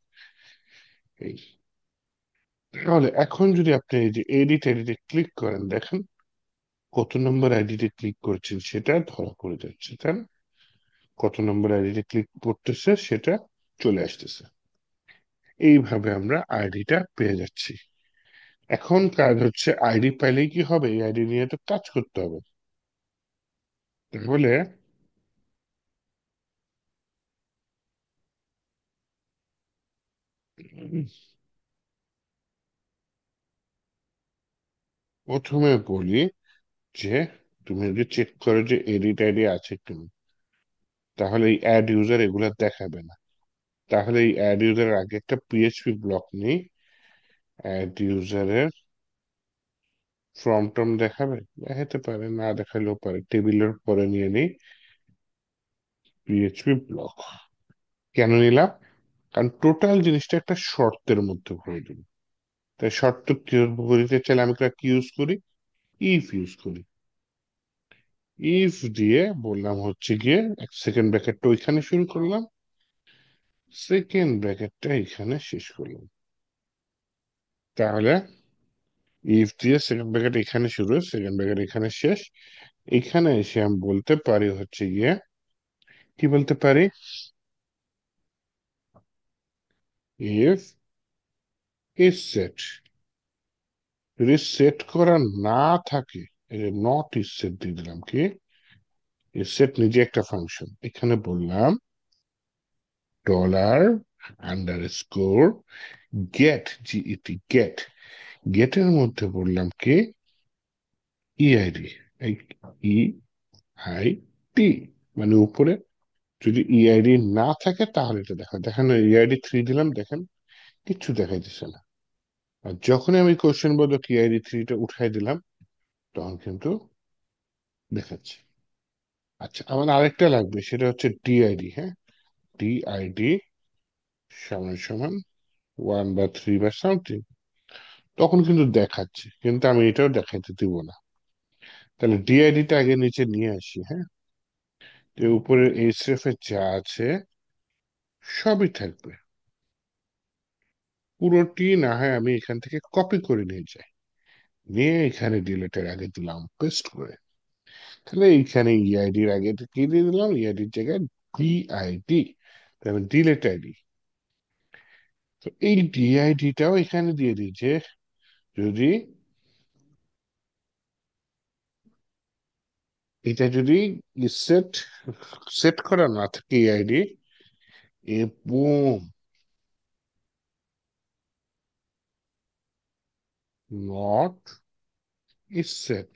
এই, তাহলে এখন যদি আপনি এই যে এডিট এডিটে ক্লিক করেন, দেখেন কত নম্বর আইডিতে ক্লিক করছেন সেটা ধরা পড়ে যাচ্ছে, তাই না? কত নম্বর আইডিতে ক্লিক করতেছে সেটা চলে আসতেছে। এইভাবে আমরা আইডিটা পেয়ে যাচ্ছি। এখন কাজ হচ্ছে আইডি পাইলেই কি হবে, এই আইডি নিয়ে তো কাজ করতে হবে। তাহলে উম, প্রথমে বলি যে তুমি যদি চেক করো যে এডিট আইডি আছে কিনা, তাহলে এই অ্যাড ইউজার এগুলা দেখাবে না। তাহলে এই অ্যাড ইউজারের আগে একটা পিএইচপি ব্লক নেই, অ্যাড ইউজারের ফর্ম টর্ম দেখাবে, দেখাতে পারে, না দেখালেও পারে, টেবিলের পরে নিয়ে নিই পিএইচপি ব্লক। কেন নিলাম? কারণ টোটাল জিনিসটা একটা শর্তের মধ্যে ভরে দিন। তাই শর্ত ভরিতে চাইলে আমি কি ইউজ করি? ইফ ইউজ করি। ইফ দিয়ে বললাম হচ্ছে গিয়ে এক সেকেন্ড ব্র্যাকেটটা ওইখানে শুরু করলাম, সেকেন্ড ব্র্যাকেটটা এখানে শেষ করলাম। তাহলে ইফ দিয়ে সেকেন্ড ব্র্যাকেট এখানে শুরু, সেকেন্ড ব্র্যাকেট এখানে শেষ। এখানে এসে আমি বলতে পারি হচ্ছে গিয়ে, কি বলতে পারি? ইফ ইজ সেট, যদি সেট করা না থাকে, এই যে নট ইজ সেট দিয়ে দিলাম, কি ইজ সেট নিজে একটা ফাংশন, এখানে বললাম dollar underscore get, G E T get, গেটের মধ্যে বললাম কি ইআইডি, এই ই আই টি, মানে উপরে যদি ইআইডি না থাকে তাহলে এটা দেখা, দেখেন ইআইডি 3 দিলাম, দেখেন কিচ্ছু দেখাইতেছে না। আর যখনই আমি কোশ্চেন বোধক ইআইডি 3টা উঠাই দিলাম, তখন কিন্তু দেখাচ্ছে। আচ্ছা আমার আরেকটা লাগবে, সেটা হচ্ছে ডিআইডি, হ্যাঁ। ডিআইডি সমান সমান 1 বা 3 বা সামথিং, তখন কিন্তু দেখাচ্ছে, কিন্তু আমি এটাও দেখাইতে দিব না। তাহলে ডিআইডিটা আগে নিচে নিয়ে আসি, হ্যাঁ। তো উপরে এইচএফ এ যা আছে সবই থাকবে, পুরোটি না হয় আমি এখান থেকে কপি করে নিয়ে যাই, নিয়ে এখানে ডিলেটের আগে দিলাম পেস্ট করে। তাহলে এইখানে ইআইডির আগে কি দিয়ে দিলাম, ইআইডির জায়গায় ডিআইডি, তাহলে ডিলেট আইডি। তো এই ডিআইডিটাও এখানে দিয়ে দিই, যে যদি এটা যদি সেট সেট করা না থাকে এই আইডি, এবং not isset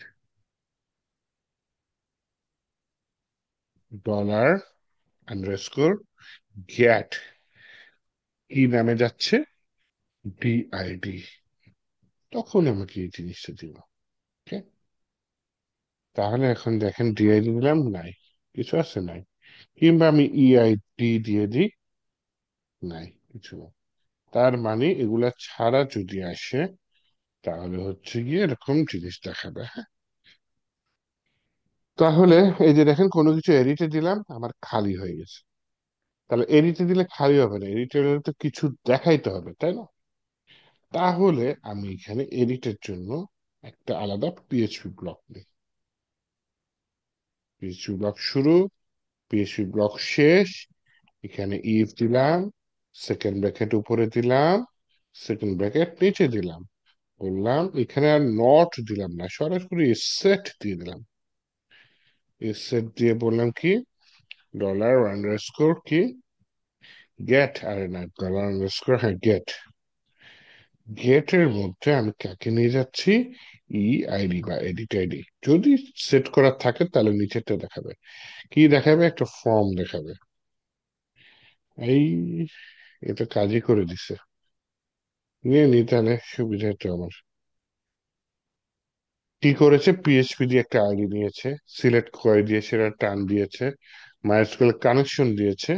dollar underscore get কি নামে যাচ্ছে, ডিআইডি, তখন আমাকে এই জিনিসটা দিব। ওকে, তাহলে এখন দেখেন ডিআইডি দিলাম, নাই, কিছু আছে, নাই। কিংবা আমি ইআইডি দিয়ে দিই, নাই, কিছু না। তার মানে এগুলা ছাড়া যদি আসে, তাহলে হচ্ছে গিয়ে এরকম জিনিস দেখাবে, হ্যাঁ। তাহলে এই যে দেখেন কোনো কিছু এডিটে দিলাম, আমার খালি হয়ে গেছে। তাহলে এডিটে দিলে খালি হবে না, এডিটে দিলে তো কিছু দেখাইতে হবে, তাই না? তাহলে আমি এখানে এডিটের জন্য একটা আলাদা পিএইচপি ব্লক নিই। পিএইচপি ব্লক শুরু, পিএইচপি ব্লক শেষ। এখানে ইফ দিলাম, সেকেন্ড ব্র্যাকেট উপরে দিলাম, সেকেন্ড ব্র্যাকেট নিচে দিলাম। বললাম এখানে আর নট দিলাম না, সরাসরি সেট দিয়ে দিলাম। সেট দিয়ে বললাম কি, ডলার আন্ডারস্কোর কি, গেট, আরে না, ডলার আন্ডারস্কোর, হ্যাঁ, গেট। গেটের মধ্যে আমি কাকে নিয়ে যাচ্ছি, ই আইডি বা এডিট আইডি। যদি সেট করা থাকে তাহলে নিচেরটা দেখাবে, কি দেখাবে, একটা ফর্ম দেখাবে। এই, এটা কাজই করে দিছে। নিয়ে নি তাহলে, সুবিধা তো আমার। কি করেছে, পিএইচপি দিয়ে একটা আইডি নিয়েছে, সিলেক্ট করে দিয়ে সেটা টান দিয়েছে, মাইস্কুয়েল কানেকশন দিয়েছে,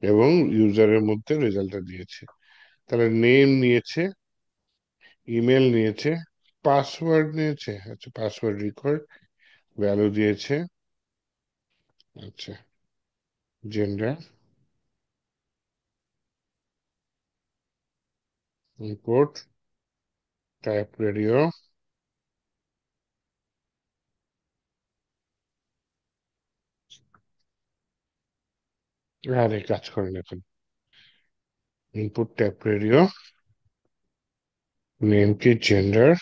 এবং ইউজারের মধ্যে রেজাল্টটা দিয়েছে। তাহলে নেম নিয়েছে, ইমেল নিয়েছে, পাসওয়ার্ড নিয়েছে, আচ্ছা পাসওয়ার্ড রিকোয়ার্ড, ভ্যালু দিয়েছে, আচ্ছা, জেন্ডার, ইম্পোর্ট, টাইপ রেডিও, আর এই কাজ করেন এখন, ইনপুট টাইপ রেডিও, নেম কি জেন্ডার,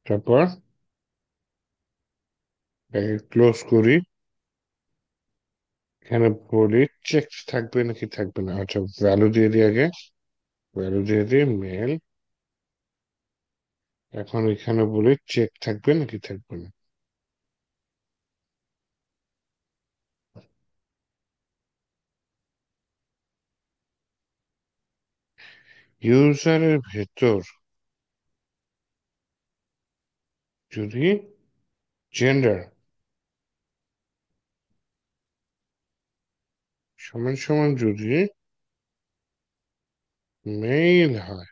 তারপর ক্লোজ করি। এখানে বলি চেক থাকবে নাকি থাকবে না, আচ্ছা ভ্যালু দিয়ে দিই আগে, ভ্যালু দিয়ে দিই মেল। এখন এখানে বলি চেক থাকবে নাকি থাকবে না। ইউজারের ভেতর যদি জেন্ডার সমান সমান যদি মেইল হয়,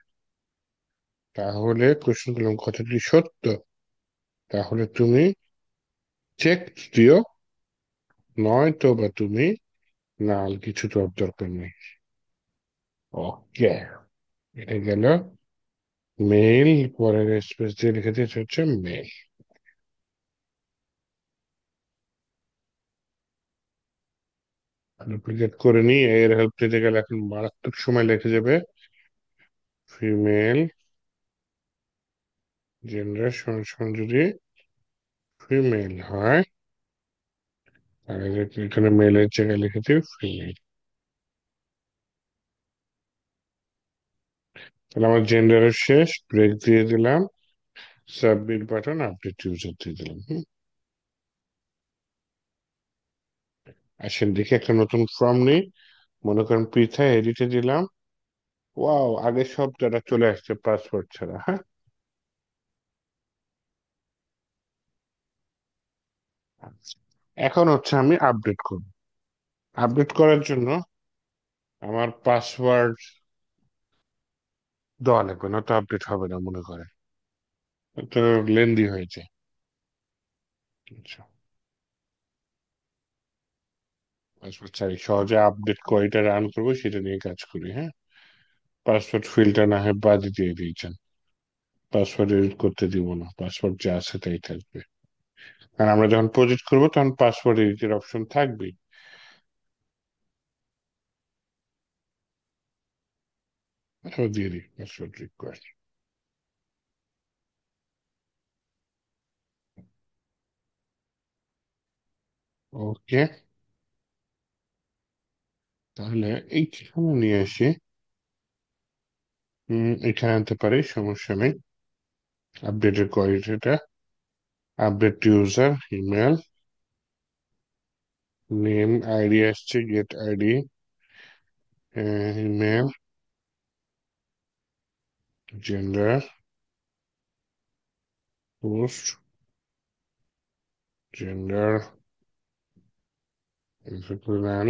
তাহলে কোশ্চেন করলাম কথাটি সত্য, তাহলে তুমি চেক দিও, নয়তো বা তুমি নাল, কিছু তো আর দরকার নেই। ওকে, এটা গেল মেইল, পরের স্পেস দিয়ে লিখে দিয়েছে হচ্ছে মেইল। ডুপ্লিকেট করে নিই, এর হেল্প নিতে গেলে এখন মারাত্মক সময় লেগে যাবে। ফিমেল জেন্ডার সমান সমান যদি ফিমেল হয়, তাহলে এখানে মেলের জায়গায় লিখেছি ফিমেল। তাহলে আমার জেন্ডারের শেষ, ব্রেক দিয়ে দিলাম, সাবমিট বাটন, আপডেট ইউজার দিয়ে দিলাম। আসেন দেখি একটা নতুন ফর্ম নেই, মনে করেন পৃথা, এডিটে দিলাম। ওয়াও, আগে সব ডাটা চলে আসছে পাসওয়ার্ড ছাড়া, হ্যাঁ। এখন হচ্ছে আমি আপডেট করব। আপডেট করার জন্য আমার পাসওয়ার্ড দেওয়া লাগবে, না তো আপডেট হবে না মনে করে, তো লেন্দি হয়েছে। আচ্ছা, পাসওয়ার্ড চাই, সহজে আপডেট করে এটা রান করবো, সেটা নিয়ে কাজ করি, হ্যাঁ। পাসওয়ার্ড ফিল্ডটা না হয় বাদ দিয়ে দিয়েছেন, পাসওয়ার্ড এডিট করতে দিব না, পাসওয়ার্ড যা আছে তাই থাকবে। আর আমরা যখন প্রজেক্ট করবো তখন পাসওয়ার্ড এডিটের অপশন থাকবে। দিয়ে দিই পাসওয়ার্ড রিকোয়েস্ট। ওকে, তাহলে এইখানে নিয়ে আসি। এখানে আনতে পারি, সমস্যা নেই। আপডেটের কোয়ালিটিটা, update user email, name ID আসছে, get ID, email, gender, post, gender, নাম,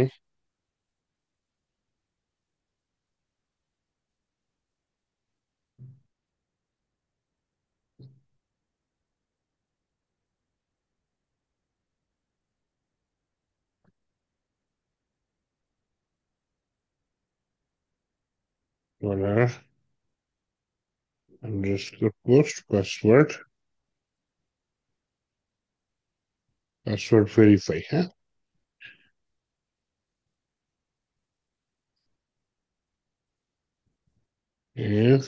dollar, underscore post, password, password verify, হ্যাঁ। এর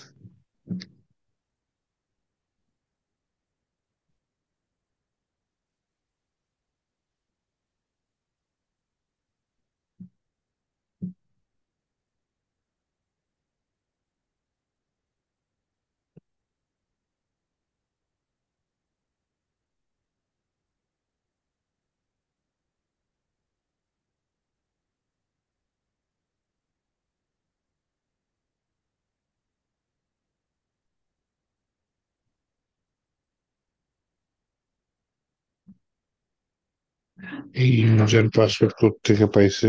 এই ইউজার পাসওয়ার্ড কোত্থেকে পাইছে?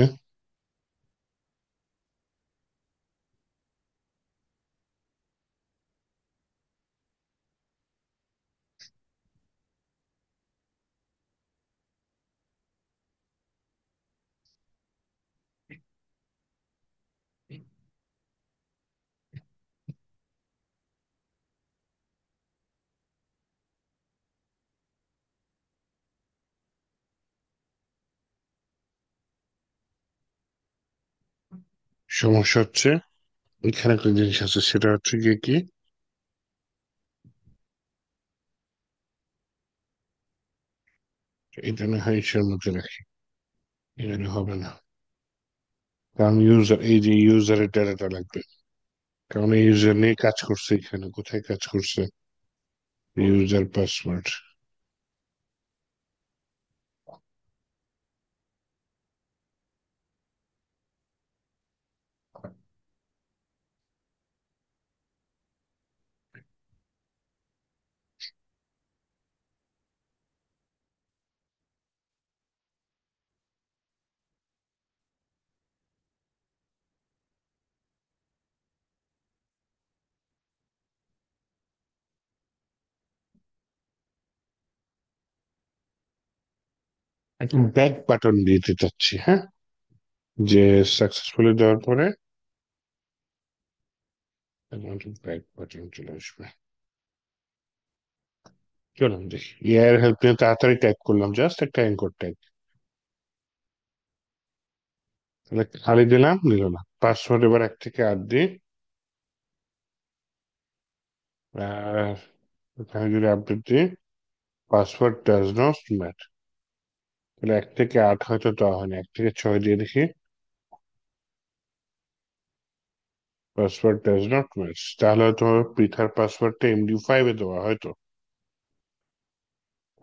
সমস্যা হচ্ছে এখানে একটা জিনিস আছে, সেটা হচ্ছে গিয়ে কি, এটা না হয় ইসের মধ্যে রাখি, এখানে হবে না। কারণ ইউজার, এই যে ইউজারের ডাটাটা লাগবে, কারণ এই ইউজার নিয়ে কাজ করছে, এখানে কোথায় কাজ করছে, ইউজার পাসওয়ার্ড। এখন ব্যাক বাটন দিতে চাচ্ছি, হ্যাঁ, যে সাকসেসফুলি দেওয়ার পরে ব্যাক বাটন চলে আসবে। চলুন দেখি, এআই হেল্প নিয়ে তাড়াতাড়ি টাইপ করলাম, জাস্ট একটা অ্যাঙ্কর টাইপ, তাহলে খালি দিলাম, নিল না। পাসওয়ার্ড এবার 1 থেকে 8 দিই। আর এখানে যদি আপডেট দিই, পাসওয়ার্ড ডাজ নট ম্যাচ, তাহলে 1 থেকে 8 হয়তো দেওয়া হয়নি, 1 থেকে 6 দিয়ে দেখি, পাসওয়ার্ড ডাজ নট ম্যাচ। তাহলে হয়তো পৃথার পাসওয়ার্ডটা MD5 এ দেওয়া হয়তো।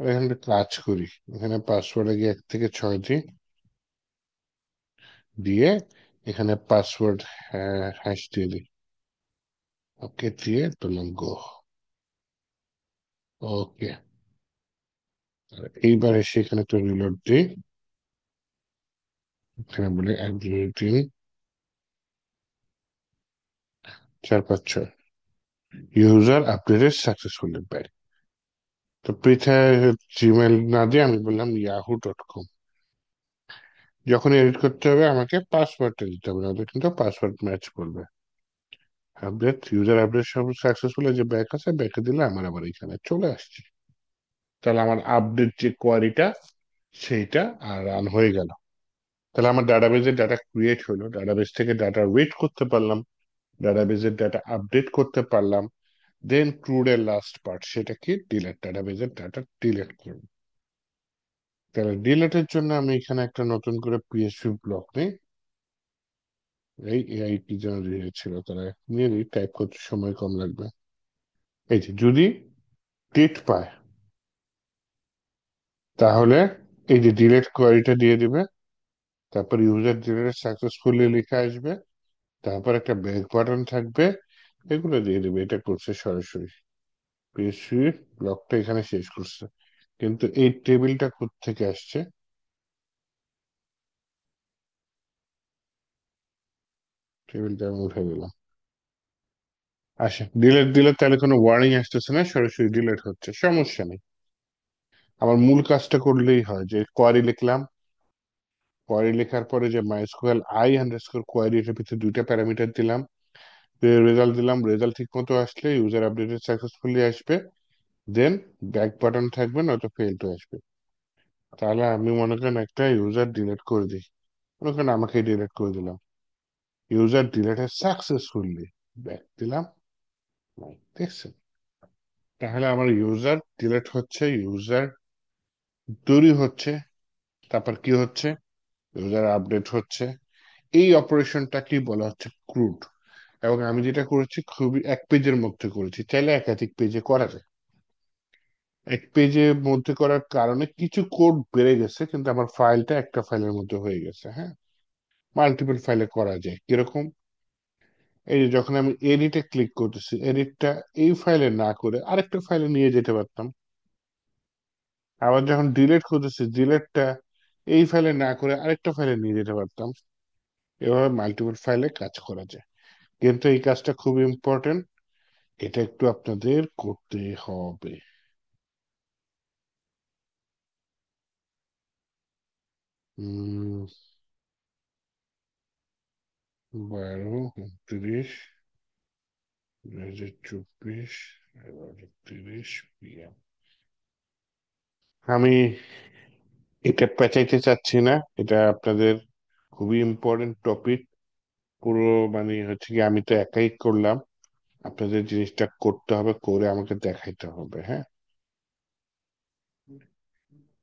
এখানে একটা কাজ করি, এখানে পাসওয়ার্ডে গিয়ে 1 থেকে 6 দিই, দিয়ে এখানে পাসওয়ার্ড হ্যাশ দিয়ে দিই, ওকে দিয়ে দিলাম গো। ওকে, এইবার এসে এখানে একটা রিলোড দিই, এখানে বলে 1 2 3 4 5 6, ইউজার আপডেটেড সাকসেসফুলি ব্যাক। তো পৃথায় জিমেল না দিয়ে আমি বললাম yahoo.com। যখন এডিট করতে হবে আমাকে পাসওয়ার্ডটা দিতে হবে, নাহলে কিন্তু পাসওয়ার্ড ম্যাচ করবে। আপডেট ইউজার আপডেট সব সাকসেসফুল, যে ব্যাক আছে, ব্যাকে দিলে আমার আবার এখানে চলে আসছে। তাহলে আমার আপডেট যে কোয়ারিটা, সেইটা আর রান হয়ে গেল। তাহলে আমার ডাটাবেজের ডাটা ক্রিয়েট হলো, ডাটাবেজ থেকে ডাটা রিড করতে পারলাম, ডাটাবেজের ডাটা আপডেট করতে পারলাম। দেন ক্রুড এর লাস্ট পার্ট, সেটা কি, ডিলেট, ডাটাবেজের ডাটা ডিলেট করবো। তাহলে ডিলেটের জন্য আমি এখানে একটা নতুন করে পিএইচপি ব্লক নেই। এই এআই কি যেন দিয়েছিল, তারা নিয়ে নিই, টাইপ করতে সময় কম লাগবে। এই যে যদি টেট পায়, তাহলে এই যে ডিলেট কোয়ারিটা দিয়ে দিবে, তারপর ইউজার ডিলেট সাকসেসফুলি লিখে আসবে, তারপর একটা ব্যাক বাটন থাকবে, এগুলো দিয়ে দিবে। এটা করছে সরাসরি, পিএইচপি ব্লকটা এখানে শেষ করছে। কিন্তু এই টেবিলটা কোত্থেকে আসছে? টেবিলটা আমি উঠে দিলাম। আচ্ছা, ডিলেট দিলে তাহলে কোনো ওয়ার্নিং আসতেছে না, সরাসরি ডিলেট হচ্ছে, সমস্যা নেই। আমার মূল কাজটা করলেই হয়, যে কোয়ারি লিখলাম, কোয়ারি লেখার পরে যে মাইস্কুয়েল আই আন্ডারস্কোর কোয়ারি, এটার ভিতরে দুইটা প্যারামিটার দিলাম, রেজাল্ট দিলাম, রেজাল্ট ঠিক মতো আসলে ইউজার আপডেটেড সাকসেসফুলি আসবে, দেন ব্যাক বাটন থাকবে, নয়তো ফেল টু আসবে। তাহলে আমি মনে করেন একটা ইউজার ডিলিট করে দিই, মনে করেন আমাকে ডিলিট করে দিলাম, ইউজার ডিলিটেড সাকসেসফুলি, ব্যাক দিলাম, দেখছেন? তাহলে আমার ইউজার ডিলিট হচ্ছে, ইউজার তৈরি হচ্ছে, তারপর কি হচ্ছে, ইউজার আপডেট হচ্ছে। এই অপারেশনটা কি বলা হচ্ছে, ক্রুড। এবং আমি যেটা করেছি খুবই এক পেজের মধ্যে করেছি, চাইলে একাধিক পেজে করা যায়। এক পেজের মধ্যে করার কারণে কিছু কোড বেড়ে গেছে, কিন্তু আমার ফাইলটা একটা ফাইলের মধ্যে হয়ে গেছে। হ্যাঁ, মাল্টিপল ফাইলে করা যায় কিরকম? এই যে যখন আমি এডিটে ক্লিক করতেছি, এডিটটা এই ফাইলে না করে আরেকটা ফাইলে নিয়ে যেতে পারতাম। আবার যখন ডিলিট করতেছি, ডিলিটটা এই ফাইলে না করে আরেকটা ফাইলে নিয়ে যেতে পারতাম। এভাবে মাল্টিপল ফাইলে কাজ করা যায়। কিন্তু এই কাজটা খুব ইম্পর্টেন্ট, এটা একটু আপনাদের করতে হবে। উম 12/29/2024, 11:30 PM। আমি এটা পেঁচাইতে চাচ্ছি না, এটা আপনাদের খুবই ইম্পর্টেন্ট টপিক। পুরো মানে হচ্ছে কি, আমি তো একাই করলাম, আপনাদের জিনিসটা করতে হবে, করে আমাকে দেখাইতে হবে। হ্যাঁ,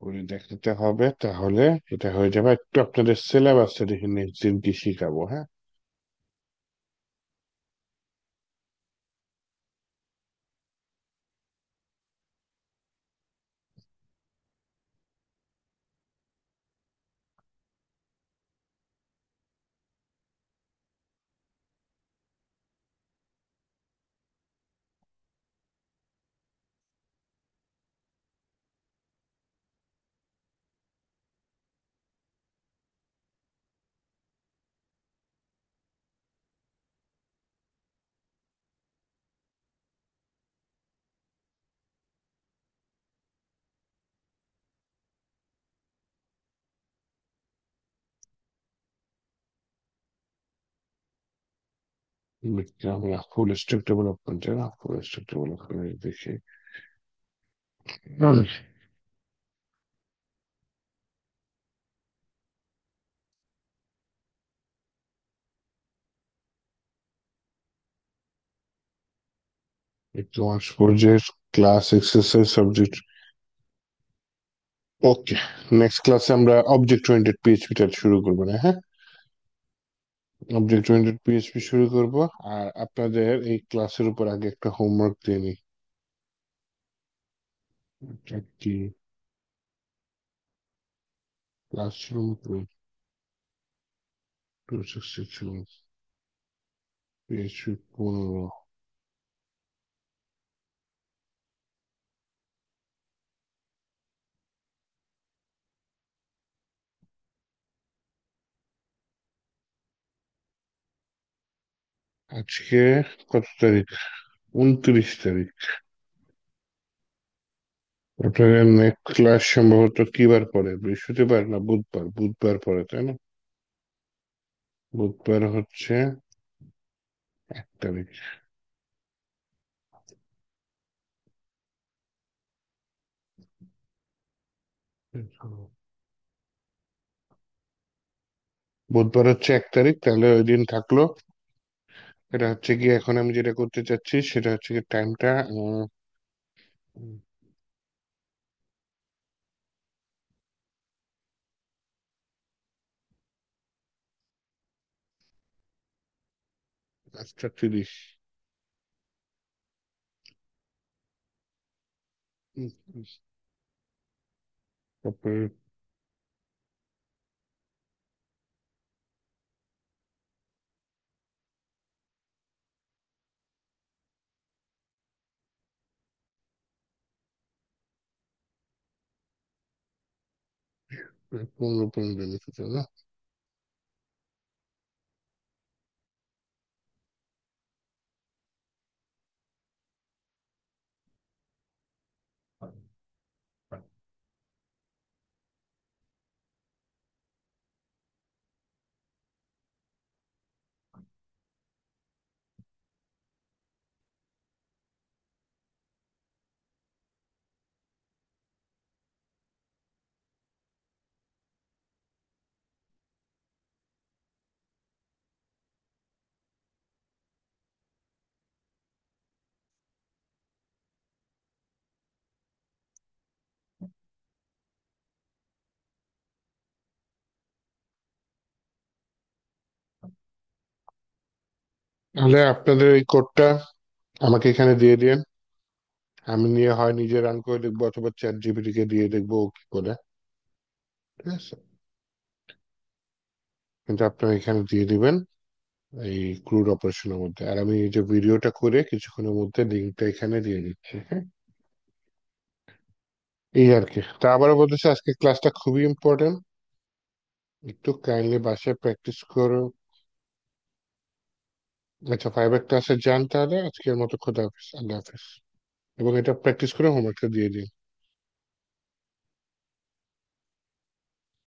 করে দেখাতে হবে, তাহলে এটা হয়ে যাবে। একটু আপনাদের সিলেবাসটা দেখে নেক্সট দিন কি শিখাবো। হ্যাঁ, আমরা ফুল স্ট্যাক ডেভেলপমেন্ট, না ফুল স্ট্যাক ডেভেলপমেন্ট দেখি। হুম, একটু মাস পর্যায়ে ক্লাস এক্সারসাইজ সাবজেক্ট। ওকে, নেক্সট ক্লাসে আমরা অবজেক্ট ওরিয়েন্টেড পিএইচপিটা শুরু করবো না? হ্যাঁ, অবজেক্ট ওরিয়েন্টেড পিএইচপি শুরু করব। আর আপনাদের এই ক্লাসের উপর আগে একটা হোমওয়ার্ক দিয়ে নিই। এটা কি? Classroom 262, PHP 15। আজকে কত তারিখ? 29 তারিখ। আপনাদের নেক্সট ক্লাস সম্ভবত কি বার পড়ে, বৃহস্পতিবার না বুধবার? বুধবার পড়ে, তাই না? বুধবার হচ্ছে 1 তারিখ। বুধবার হচ্ছে 1 তারিখ, তাহলে ওই দিন থাকলো। এটা হচ্ছে কি, এখন আমি যেটা করতে চাচ্ছি সেটা হচ্ছে কি, টাইমটা 5:30। হুম, হুম। তারপরে পনেরো পনেরো লিখেছে না? তাহলে আপনাদের এই কোডটা আমাকে এখানে দিয়ে দিন। আমি নিয়ে হয় নিজে রান করে দেখবো, অথবা চ্যাট জিপিটি কে দিয়ে দেখবো ও কি করে। ঠিক আছে, কিন্তু আপনারা এখানে দিয়ে দিবেন এই ক্রুড অপারেশনের মধ্যে। আর আমি এই যে ভিডিওটা করে কিছুক্ষণের মধ্যে লিঙ্কটা এখানে দিয়ে দিচ্ছি, হ্যাঁ? এই আর কি। তা আবারও বলতেছি, আজকে ক্লাসটা খুবই ইম্পর্টেন্ট, একটু কাইন্ডলি বাসায় প্র্যাকটিস করো। আচ্ছা, ফাইভের ক্লাসে যান তাহলে। আজকের মতো খোদা হাফিজ, আল্লাহ হাফিজ। এবং এটা প্র্যাকটিস করে হোমওয়ার্কটা দিয়ে দিন।